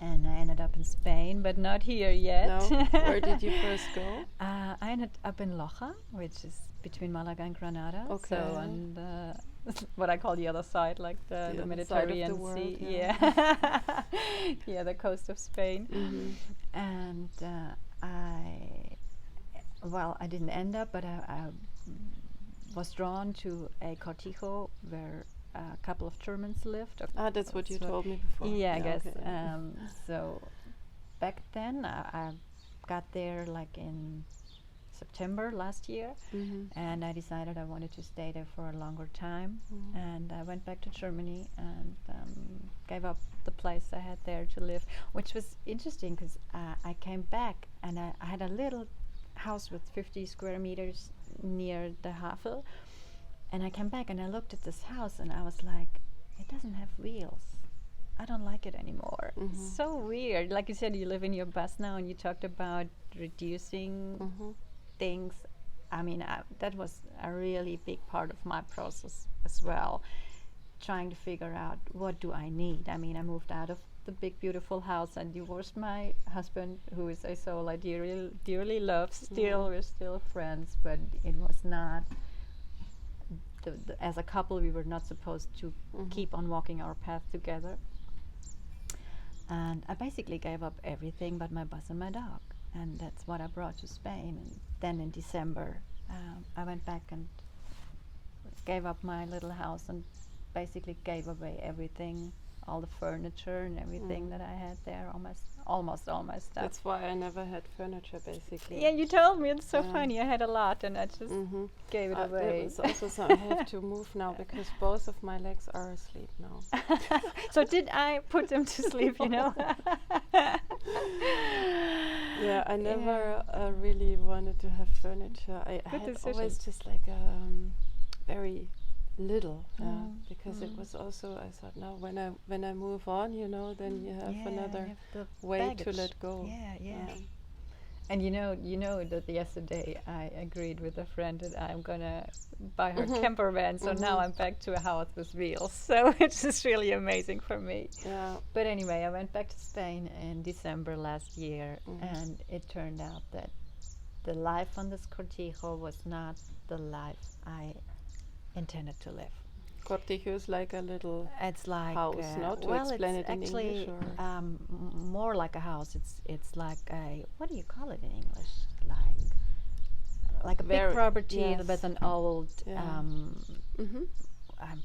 and I ended up in Spain, but not here yet. No? Where did you first go? I ended up in Loja, which is between Malaga and Granada. Okay. So on the what I call the other side, like the other side of the Mediterranean world, Sea. yeah. Yeah, the coast of Spain. And I didn't end up, but I was drawn to a cortijo where a couple of Germans lived. That's what you told me before. Yeah, I guess. Okay. So back then, I got there like in September last year, and I decided I wanted to stay there for a longer time. And I went back to Germany and gave up the place I had there to live, which was interesting because I came back and I had a little house with 50 square meters near the Havel, and I came back and I looked at this house and I was like, it doesn't have wheels. I don't like it anymore. It's so weird. Like you said, you live in your bus now, and you talked about reducing things. I mean, that was a really big part of my process as well, trying to figure out what do I need. I mean, I moved out of the big beautiful house and divorced my husband, who is a soul I dearly love still. We're still friends, but it was not as a couple we were not supposed to keep on walking our path together. And I basically gave up everything but my bus and my dog, and that's what I brought to Spain. And then in December I went back and gave up my little house and basically gave away everything, all the furniture and everything that I had there, almost all my stuff. That's why I never had furniture, basically. Yeah, you told me. It's so funny. I had a lot and I just gave it away. It's also so I have to move now because both of my legs are asleep now. So did I put them to sleep, you know? Yeah, I never really wanted to have furniture. I had decision. always just like very little, because it was also, I thought, no, when I move on, you know, then you have another way baggage to let go. Yeah. And you know that yesterday I agreed with a friend that I'm gonna buy her camper van, so now I'm back to a house with wheels. So it's just really amazing for me. Yeah. But anyway, I went back to Spain in December last year, and it turned out that the life on this cortijo was not the life I intended to live. Cortijo is like a little It's like house, not to well, explain it's it in actually English, or more like a house. It's like a, what do you call it in English? Like a big property with an old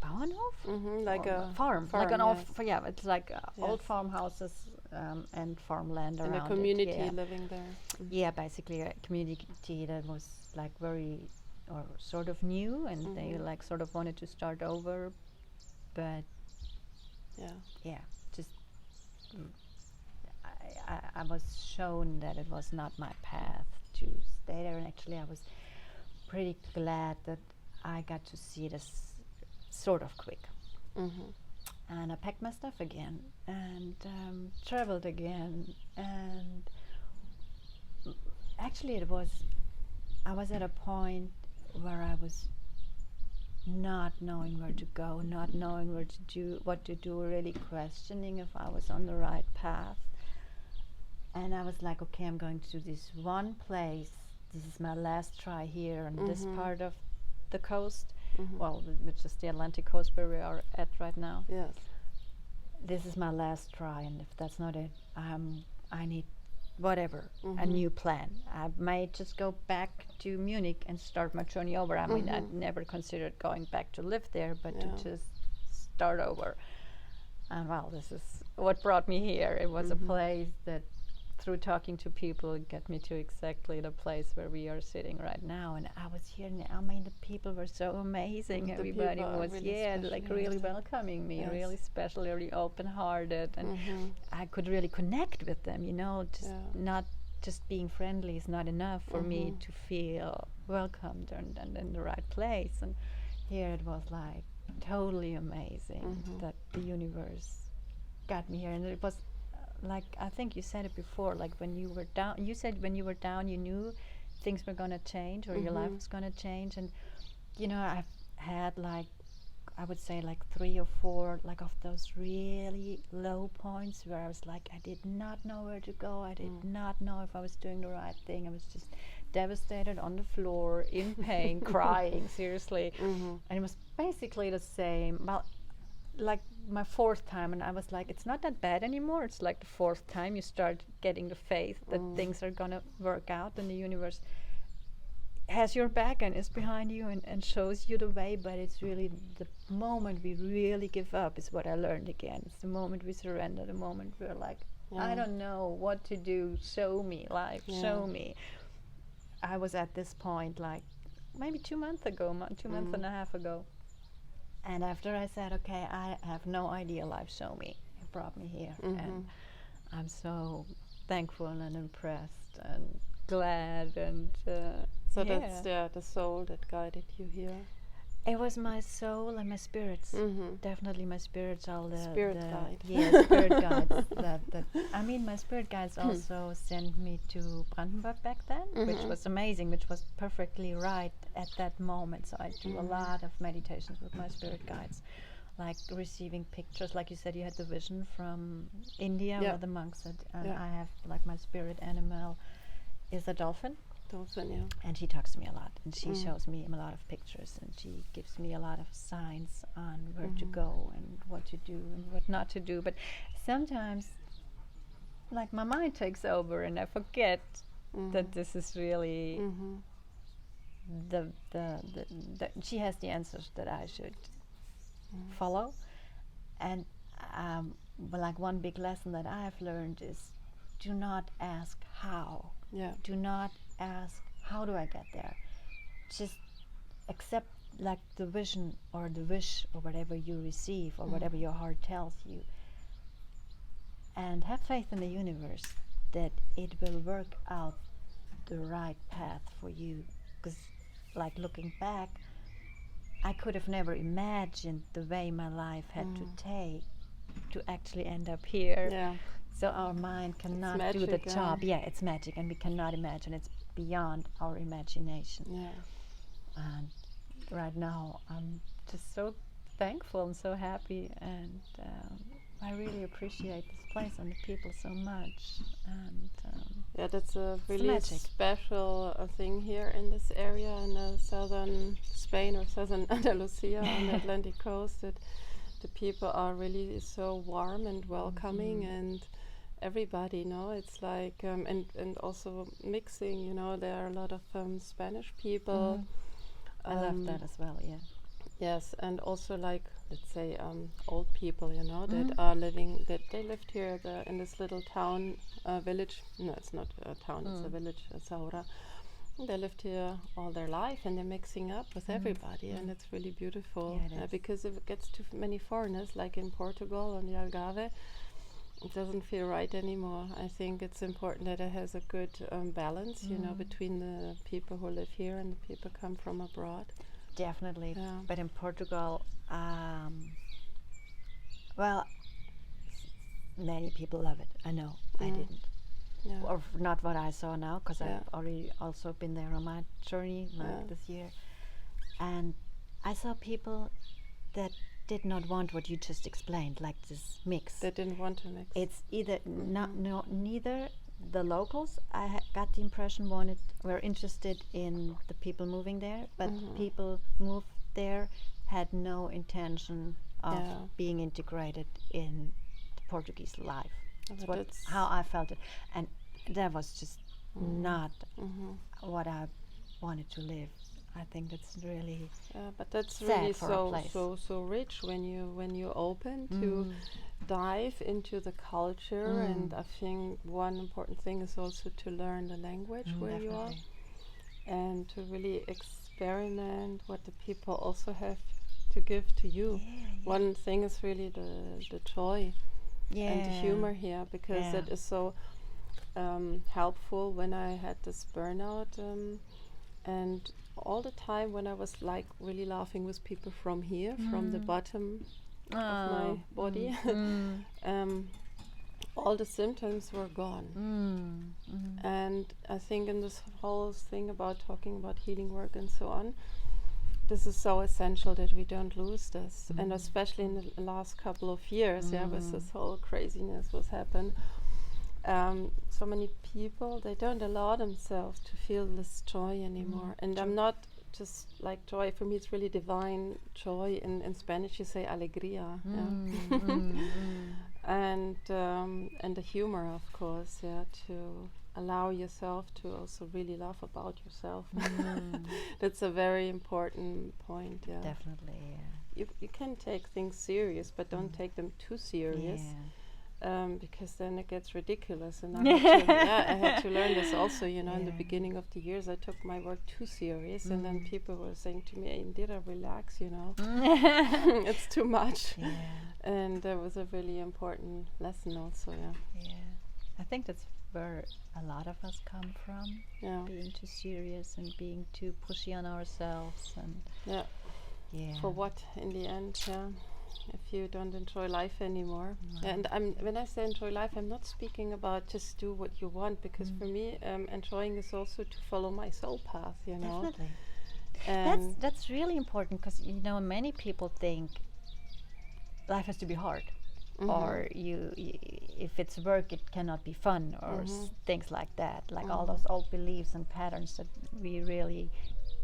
Bauernhof, like a farm, like an old it's like old farmhouses and farmland around and a community it. living there. Yeah, basically a community that was like very or sort of new, and they like sort of wanted to start over, but just I was shown that it was not my path to stay there, and actually I was pretty glad that I got to see this sort of quick. And I packed my stuff again and traveled again, and actually I was at a point where I was not knowing where to go, not knowing what to do, really questioning if I was on the right path. And I was like, okay, I'm going to this one place. This is my last try here on this part of the coast, which is the Atlantic coast where we are at right now. Yes. This is my last try, and if that's not it, I need whatever, a new plan. I might just go back to Munich and start my journey over. I mean, I'd never considered going back to live there, but to just start over. And well, this is what brought me here. It was a place that, through talking to people, got me to exactly the place where we are sitting right now. And I was here, and I mean, the people were so amazing. Everybody was, really like really welcoming me, really special, really open-hearted, and I could really connect with them. You know, just not just being friendly is not enough for me to feel welcomed and in the right place. And here it was like totally amazing that the universe got me here, and it was. Like I think you said it before, like when you were down, you said when you were down you knew things were going to change or your life was going to change. And you know, I've had like I would say like 3 or 4 like of those really low points where I was like, I did not know where to go. I did not know if I was doing the right thing. I was just devastated on the floor, in pain, crying, seriously. And it was basically the same. Well, like my 4th time, and I was like, it's not that bad anymore. It's like the 4th time you start getting the faith that things are gonna work out, and the universe has your back and is behind you and shows you the way. But it's really the moment we really give up is what I learned again. It's the moment we surrender, the moment we're like, I don't know what to do, show me life, show me. I was at this point like maybe 2 months ago, 2 months and a half ago. And after I said, okay, I have no idea, life show me, it brought me here. And I'm so thankful and impressed and glad. And so that's the soul that guided you here. It was my soul and my spirits. Definitely my spirits. All the spirit guide. Yeah, spirit guides. That I mean, my spirit guides also sent me to Brandenburg back then, which was amazing, which was perfectly right at that moment. So I do a lot of meditations with my spirit guides, like receiving pictures. Like you said, you had the vision from India, where the monks said, and I have like my spirit animal is a dolphin. And she talks to me a lot, and she shows me a lot of pictures, and she gives me a lot of signs on where to go and what to do and what not to do. But sometimes like my mind takes over and I forget that this is really the she has the answers that I should follow. And but like one big lesson that I have learned is, do not ask how. Do not ask, how do I get there? Just accept like the vision or the wish or whatever you receive or whatever your heart tells you, and have faith in the universe that it will work out the right path for you. Because like looking back, I could have never imagined the way my life had to take to actually end up here. So our mind cannot do the job. It's magic, and we cannot imagine. It's beyond our imagination. And right now I'm just so thankful and so happy, and I really appreciate this place and the people so much. And that's a really special thing here in this area in southern Spain or southern Andalusia on the Atlantic coast, that the people are really so warm and welcoming, and everybody, it's like and also mixing, there are a lot of Spanish people. I love that as well. Yes, and also like, let's say old people, that are living, that they lived here in this little town, village. No, it's not a town, it's a village, Saura. They lived here all their life, and they're mixing up with everybody, and it's really beautiful. Because if it gets too many foreigners, like in Portugal on the Algarve, it doesn't feel right anymore. I think it's important that it has a good balance, between the people who live here and the people come from abroad. Definitely. But in Portugal, well, many people love it. I know. I didn't. Or not what I saw now, because I've already also been there on my journey this year. And I saw people that did not want what you just explained, like this mix. They didn't want to mix. It's either neither the locals, I got the impression, were interested in the people moving there, but people moved there had no intention of being integrated in the Portuguese life. That's how I felt it, and that was just not what I wanted to live. I think that's really but that's really so rich when you open to dive into the culture. And I think one important thing is also to learn the language where you are, and to really experiment what the people also have to give to you. One thing is really the joy and the humor here, because it is so helpful. When I had this burnout, and all the time when I was like really laughing with people from here, from the bottom of my body, all the symptoms were gone. And I think in this whole thing about talking about healing work and so on, this is so essential that we don't lose this, and especially in the last couple of years, with this whole craziness what's happened. So many people, they don't allow themselves to feel this joy anymore. And I'm not just like joy. For me, it's really divine joy. In Spanish, you say alegría. And the humor, of course, to allow yourself to also really laugh about yourself. That's a very important point. Definitely. You can take things serious, but don't take them too serious. Because then it gets ridiculous, and I had to learn this also. In the beginning of the years, I took my work too serious, and then people were saying to me, "Indira, relax, it's too much." And that was a really important lesson, also. I think that's where a lot of us come from. Being too serious and being too pushy on ourselves, and for what in the end? If you don't enjoy life anymore. And when I say enjoy life, I'm not speaking about just do what you want, because for me, enjoying is also to follow my soul path, Definitely. And that's really important, because many people think life has to be hard, or if it's work, it cannot be fun, or things like that, like all those old beliefs and patterns that we really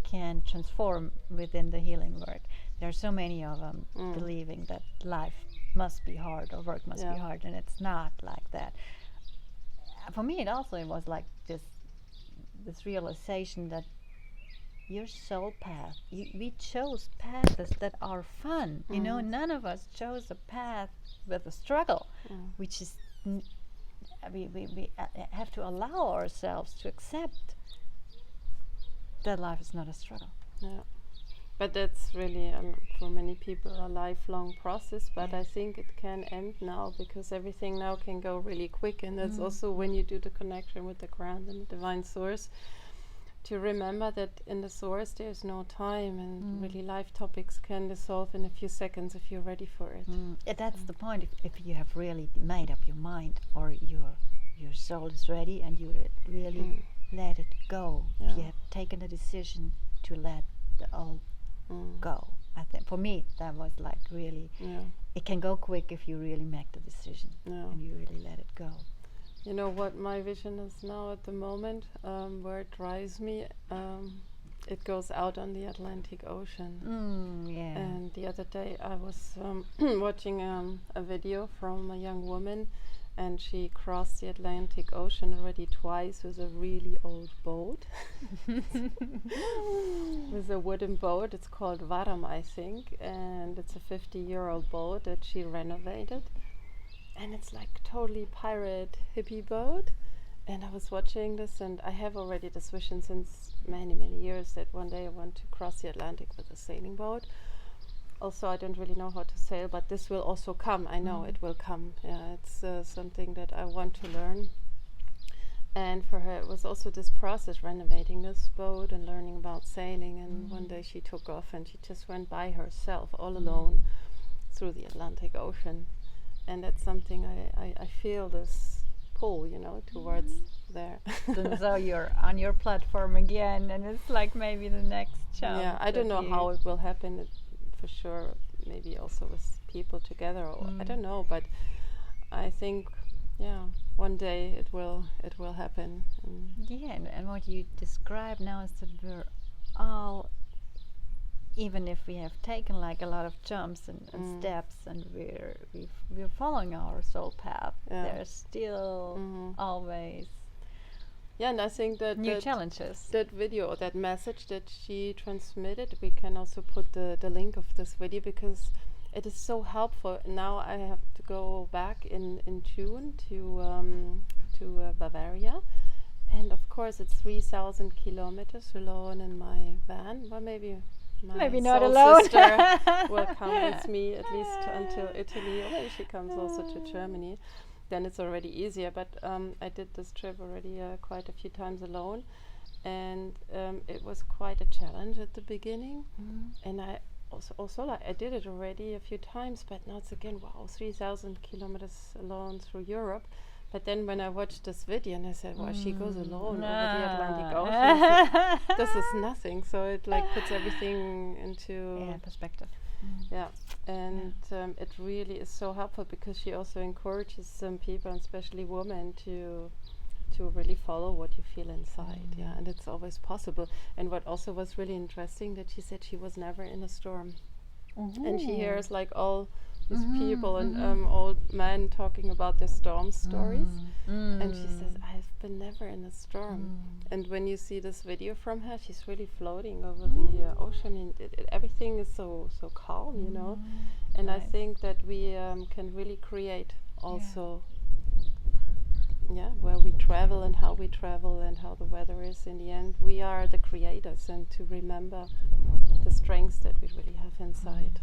can transform within the healing work. There are so many of them believing that life must be hard or work must be hard, and it's not like that. For me, it was like this realization that your soul path, we chose paths that are fun. None of us chose a path with a struggle, which is we have to allow ourselves to accept that life is not a struggle. But that's really, for many people, a lifelong process. But I think it can end now, because everything now can go really quick. And that's also when you do the connection with the ground and the divine source, to remember that in the source there's no time, and really life topics can dissolve in a few seconds if you're ready for it. That's the point. If you have really made up your mind, or your soul is ready, and you really let it go. If you have taken a decision to let the old go. I think for me that was like really, it can go quick if you really make the decision and you really let it go. You know what my vision is now at the moment, where it drives me, it goes out on the Atlantic Ocean. And the other day I was watching a video from a young woman, and she crossed the Atlantic Ocean already twice with a really old boat. With a wooden boat. It's called Varam, I think, and it's a 50-year-old boat that she renovated. And it's like totally pirate hippie boat. And I was watching this, and I have already this vision since many, many years that one day I want to cross the Atlantic with a sailing boat. Also, I don't really know how to sail, but this will also come. I know it will come. It's something that I want to learn. And for her, it was also this process, renovating this boat and learning about sailing. And one day she took off, and she just went by herself, all alone, through the Atlantic Ocean. And that's something I feel this pull, towards there. So you're on your platform again, and it's like maybe the next chance. I don't know how it will happen. For sure, maybe also with people together, or I don't know, but I think one day it will happen. And what you describe now is that we're all, even if we have taken like a lot of jumps and steps, and we're following our soul path, there's still always and I think that new challenges. That video, or that message that she transmitted, we can also put the link of this video, because it is so helpful. Now I have to go back in June to Bavaria, and of course it's 3,000 kilometers alone in my van. Well, maybe not soul alone. Sister will come with me at least until Italy, or maybe she comes also to Germany. Then it's already easier, but I did this trip already quite a few times alone, and it was quite a challenge at the beginning. And I also like, I did it already a few times, but now it's again, wow, 3,000 kilometers alone through Europe. But then when I watched this video and I said, well, she goes alone over the Atlantic Ocean. So this is nothing. So it like puts everything into perspective. Yeah, and it really is so helpful because she also encourages some people, and especially women, to really follow what you feel inside. Yeah, and it's always possible. And what also was really interesting that she said she was never in a storm, and she hears like all these people and old men talking about their storm stories, and she says, I've been never in a storm. And when you see this video from her, she's really floating over the ocean, and everything is so calm, you know. And I think that we can really create also where we travel and how the weather is. In the end, we are the creators, and to remember the strengths that we really have inside,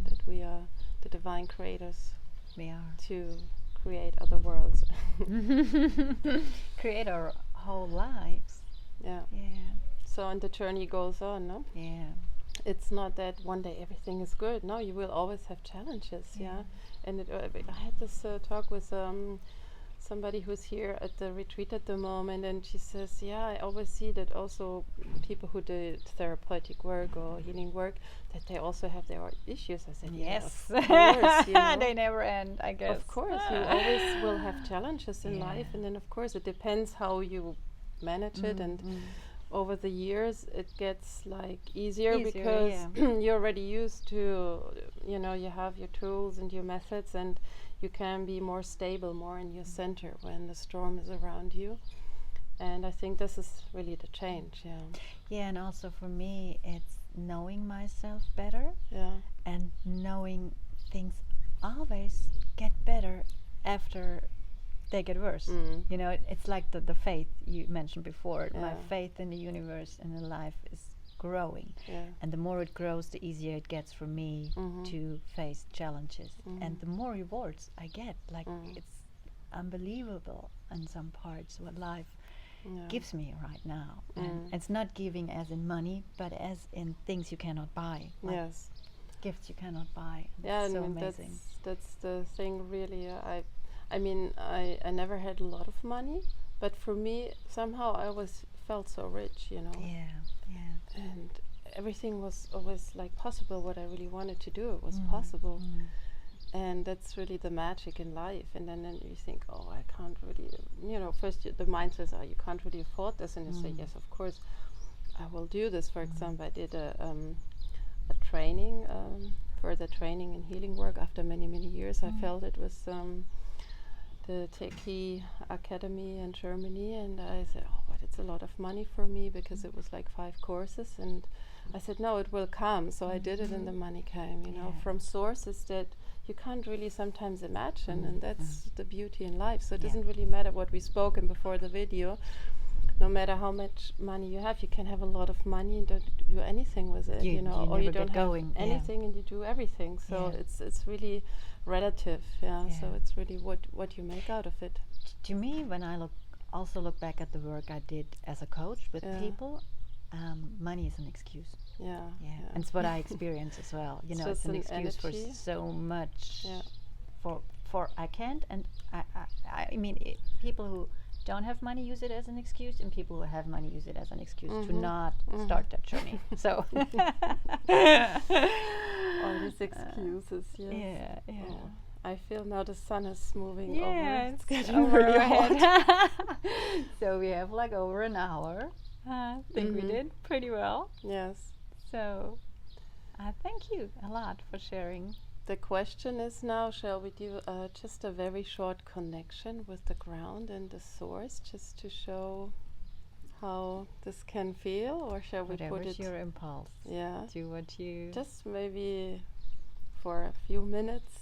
that we are the divine creators. We are to create other worlds. Create our whole lives. Yeah. So and the journey goes on, no? Yeah. It's not that one day everything is good. No, you will always have challenges. And I had this talk with somebody who's here at the retreat at the moment, and she says, I always see that also people who do therapeutic work or healing work, that they also have their issues. I said, yes, of course, you know. They never end, I guess. Of course, you always will have challenges in life, and then of course it depends how you manage it, and over the years it gets like easier because you're already used to, you know, you have your tools and your methods, and you can be more stable, more in your center when the storm is around you. And I think this is really the change. And also for me, it's knowing myself better, and knowing things always get better after they get worse. You know, it's like the faith you mentioned before. My faith in the universe and in life is growing, and the more it grows, the easier it gets for me to face challenges, and the more rewards I get. Like it's unbelievable in some parts what life gives me right now, and it's not giving as in money, but as in things you cannot buy. Like gifts you cannot buy. Yeah, so I mean, amazing. That's the thing, really. I mean, I never had a lot of money, but for me, somehow I always felt so rich, you know. And everything was always like possible. What I really wanted to do, it was possible. And that's really the magic in life. And then you think, oh, I can't really, you know, first the mind says, oh, you can't really afford this. And you say, yes, of course, I will do this. For example, I did a training, further training in healing work after many, many years. I felt it was the Techie Academy in Germany, and I said, oh, but it's a lot of money for me because it was like 5 courses, and I said, no, it will come. So I did it, and the money came, you know, from sources that you can't really sometimes imagine, and that's the beauty in life. So it doesn't really matter what we spoken before the video. No matter how much money you have, you can have a lot of money and don't do anything with it, you know, or you don't have anything and you do everything. So it's really relative, so it's really what you make out of it. To me, when I look back at the work I did as a coach with people, money is an excuse. And it's what I experience as well. You know, it's an excuse for so much. For I can't, and I mean, people who don't have money use it as an excuse, and people who have money use it as an excuse to not start that journey. So all these excuses. I feel now the sun is moving over. It's getting really hot. So we have like over an hour. I think we did pretty well. Yes. So thank you a lot for sharing. The question is now, shall we do just a very short connection with the ground and the source, just to show how this can feel, or shall we put it? Your impulse. Do what you. Just maybe for a few minutes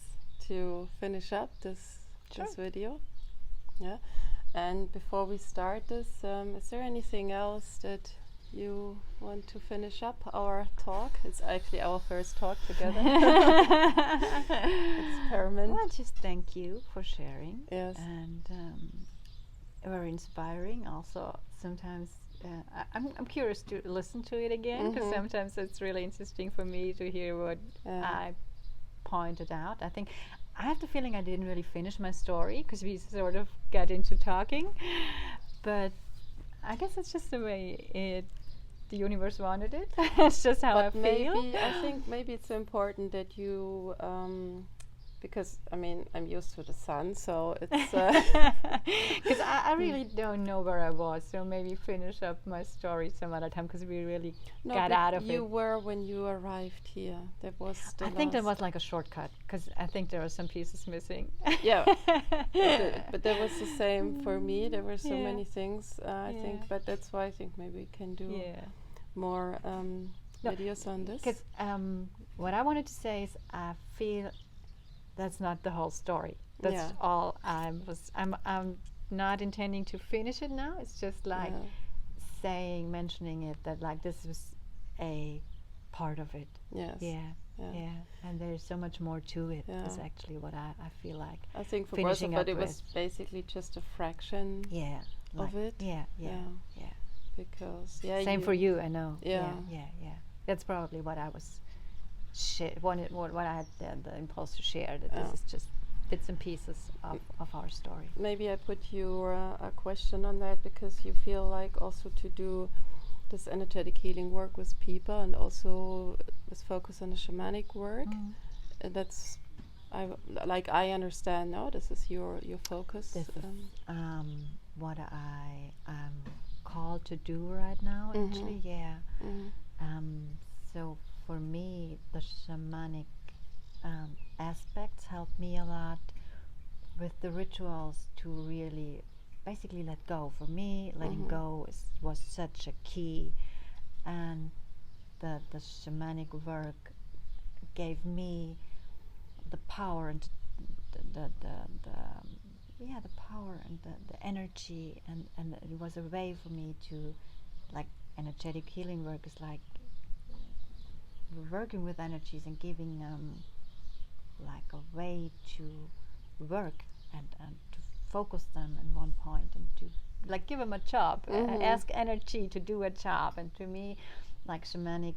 to finish up this video. And before we start this, is there anything else that you want to finish up our talk? It's actually our first talk together. Experiment. Well, just thank you for sharing. Yes. And very inspiring. Also, sometimes I'm curious to listen to it again, because sometimes it's really interesting for me to hear what I pointed out. I think I have the feeling I didn't really finish my story because we sort of got into talking, but I guess it's just the way the universe wanted it. It's just how I feel. I think maybe it's important that you, because I mean I'm used to the sun, so it's because I really don't know where I was, so maybe finish up my story some other time because we really got out of it. You were when you arrived here. That was the I think that was like a shortcut because I think there were some pieces missing. Yeah, but that was the same for me. There were so many things I think, but that's why I think maybe we can do more videos on this. Because what I wanted to say is I feel that's not the whole story. That's all I'm not intending to finish it now. It's just like mentioning it, that like this was a part of it. Yes. Yeah. And there's so much more to it. Is actually what I feel like. I think for both of us it was basically just a fraction of it. Yeah. Because same for you, I know. Yeah. That's probably what I was what I had the impulse to share, that this is just bits and pieces of our story. Maybe I put you a question on that because you feel like also to do this energetic healing work with people and also with focus on the shamanic work. That's I understand now. This is your focus. This is what I am called to do right now. Actually, so for me, the shamanic aspects help me a lot with the rituals to really basically let go. For me, letting go was such a key, and the shamanic work gave me the power and the power and the energy, and it was a way for me to, like, energetic healing work is like working with energies and giving like a way to work and to focus them in one point and to like give them a job, ask energy to do a job. And to me, like shamanic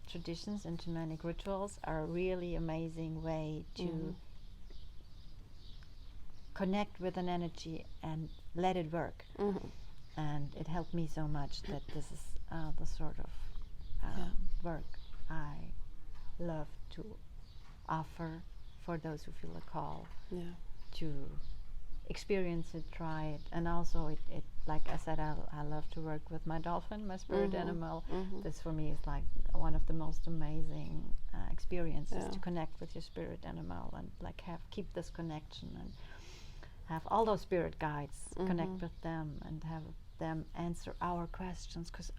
traditions and shamanic rituals are a really amazing way to connect with an energy and let it work. And it helped me so much that this is the sort of work I love to offer for those who feel a call to experience it, try it. And also it like I said, I love to work with my dolphin, my spirit animal. This for me is like one of the most amazing experiences, to connect with your spirit animal and like keep this connection and have all those spirit guides, connect with them and have them answer our questions, because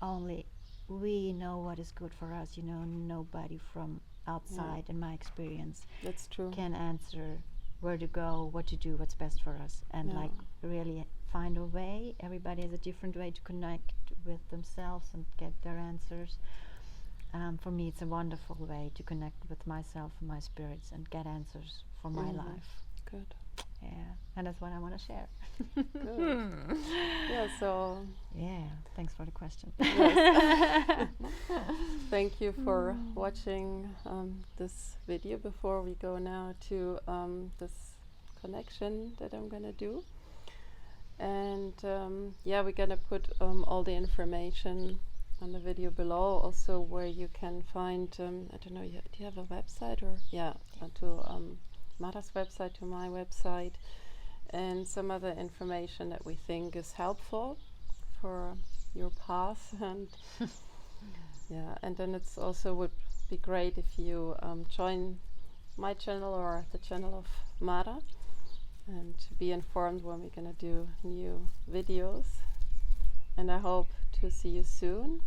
only we know what is good for us. Nobody from outside, in my experience, that's true, can answer where to go, what to do, what's best for us, and like really find a way. Everybody has a different way to connect with themselves and get their answers. For me, it's a wonderful way to connect with myself and my spirits and get answers for my life. Good. Yeah, and that's what I want to share. Good. Thanks for the question. Yes. Thank you for watching this video. Before we go now to this connection that I'm gonna do, and we're gonna put all the information on the video below, also where you can find I don't know, do you have a website, or to Mara's website, to my website, and some other information that we think is helpful for your path. And and then it's also would be great if you join my channel or the channel of Mara, and to be informed when we're gonna do new videos. And I hope to see you soon.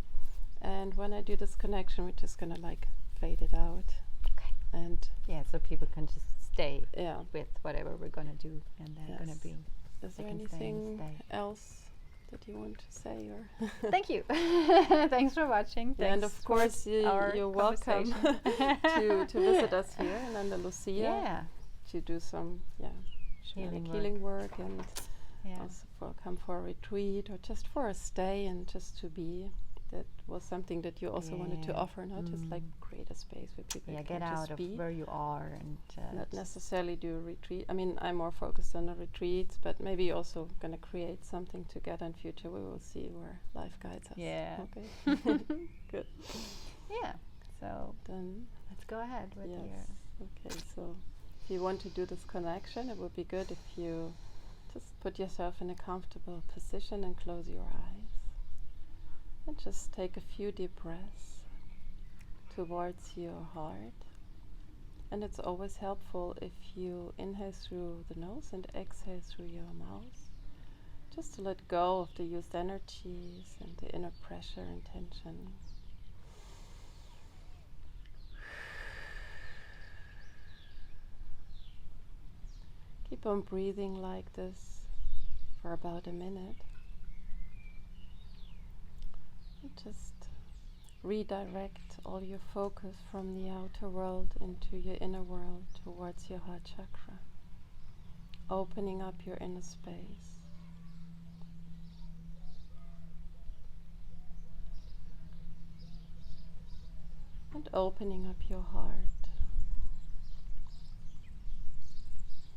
And when I do this connection, we're just gonna like fade it out. Okay. And so people can just stay with whatever we're gonna do, and they're gonna be. Is there anything else that you want to say, or? Thank you. Thanks for watching. Thanks, and of course you're welcome to visit us here in Andalusia to do some healing work, and also come for a retreat or just for a stay, and just to be that was something that you also wanted to Yeah. offer, not just like create a space where people Yeah, can get just out of be. where you are and Not necessarily do a retreat. I mean, I'm more focused on the retreats, but maybe also going to create something together in future. We will see where life guides us. Yeah. Okay. Good. Yeah. So Then let's go ahead with yes. your. Okay. So if you want to do this connection, it would be good if you just put yourself in a comfortable position and close your eyes, and just take a few deep breaths towards your heart. And it's always helpful if you inhale through the nose and exhale through your mouth, just to let go of the used energies and the inner pressure and tension. Keep on breathing like this for about a minute. And just redirect all your focus from the outer world into your inner world towards your heart chakra, opening up your inner space. And opening up your heart.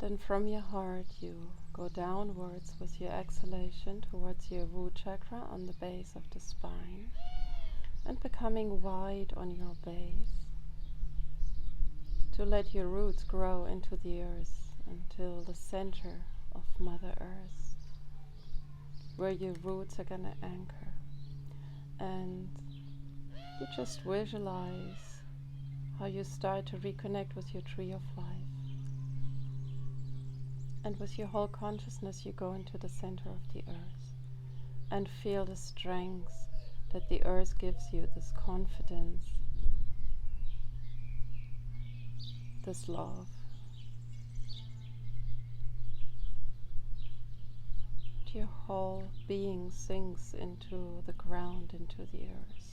Then from your heart you go downwards with your exhalation towards your root chakra on the base of the spine, and becoming wide on your base to let your roots grow into the earth until the center of Mother Earth, where your roots are going to anchor. And you just visualize how you start to reconnect with your tree of life. And with your whole consciousness you go into the center of the earth and feel the strength that the earth gives you, this confidence, this love. Your whole being sinks into the ground, into the earth.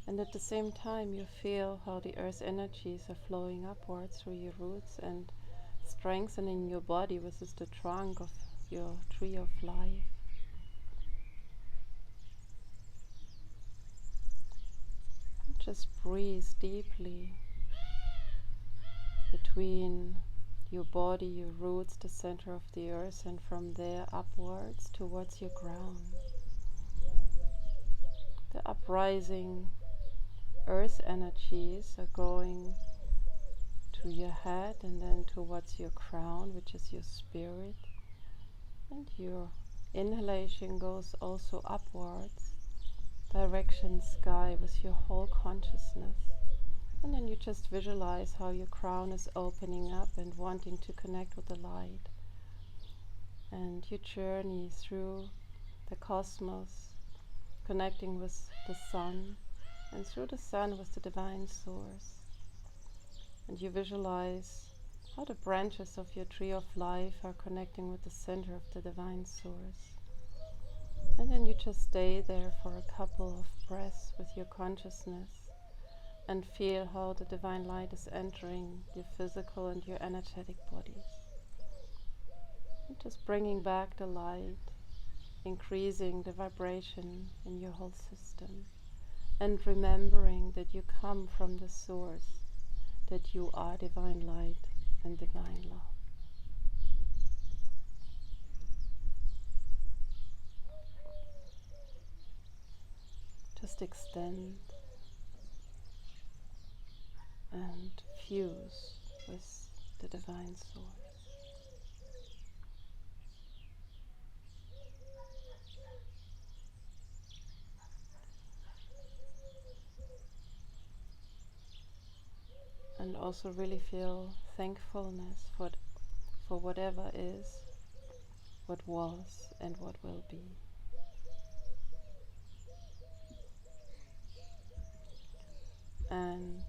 And at the same time you feel how the earth's energies are flowing upwards through your roots and strengthening your body, which is the trunk of your tree of life. And just breathe deeply between your body, your roots, the center of the earth, and from there upwards towards your ground. The uprising earth energies are going to your head and then towards your crown, which is your spirit. And your inhalation goes also upwards, direction sky, with your whole consciousness. And then you just visualize how your crown is opening up and wanting to connect with the light. And you journey through the cosmos, connecting with the sun, and through the sun with the divine source. And you visualize how the branches of your tree of life are connecting with the center of the divine source. And then you just stay there for a couple of breaths with your consciousness and feel how the divine light is entering your physical and your energetic bodies. And just bringing back the light, increasing the vibration in your whole system, and remembering that you come from the source, that you are divine light and divine love. Just extend and fuse with the divine source. And also really feel thankfulness for whatever is, what was, and what will be. And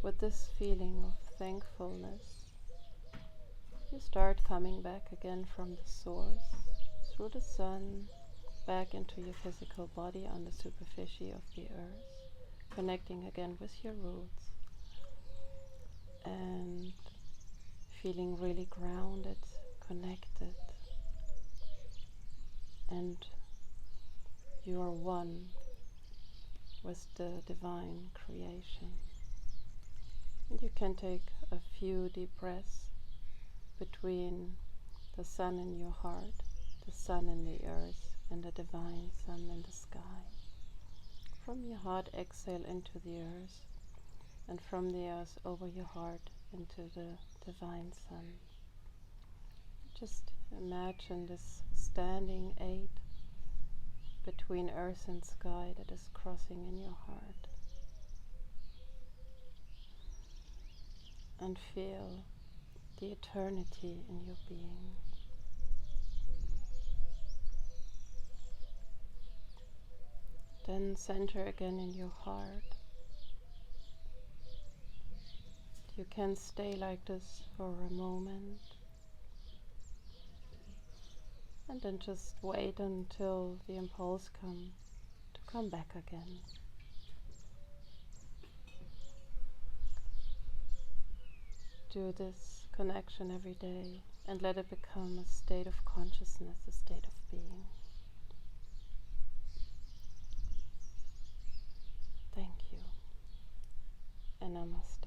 with this feeling of thankfulness, you start coming back again from the source, through the sun, back into your physical body on the superficie of the earth, connecting again with your roots, and feeling really grounded, connected, and you are one with the divine creation. And you can take a few deep breaths between the sun in your heart, the sun in the earth, and the divine sun in the sky. From your heart exhale into the earth, and from the earth over your heart into the divine sun. Just imagine this standing eight between earth and sky that is crossing in your heart. And feel the eternity in your being. Then center again in your heart. You can stay like this for a moment. And then just wait until the impulse comes to come back again. Do this connection every day and let it become a state of consciousness, a state of being. Thank you and namaste.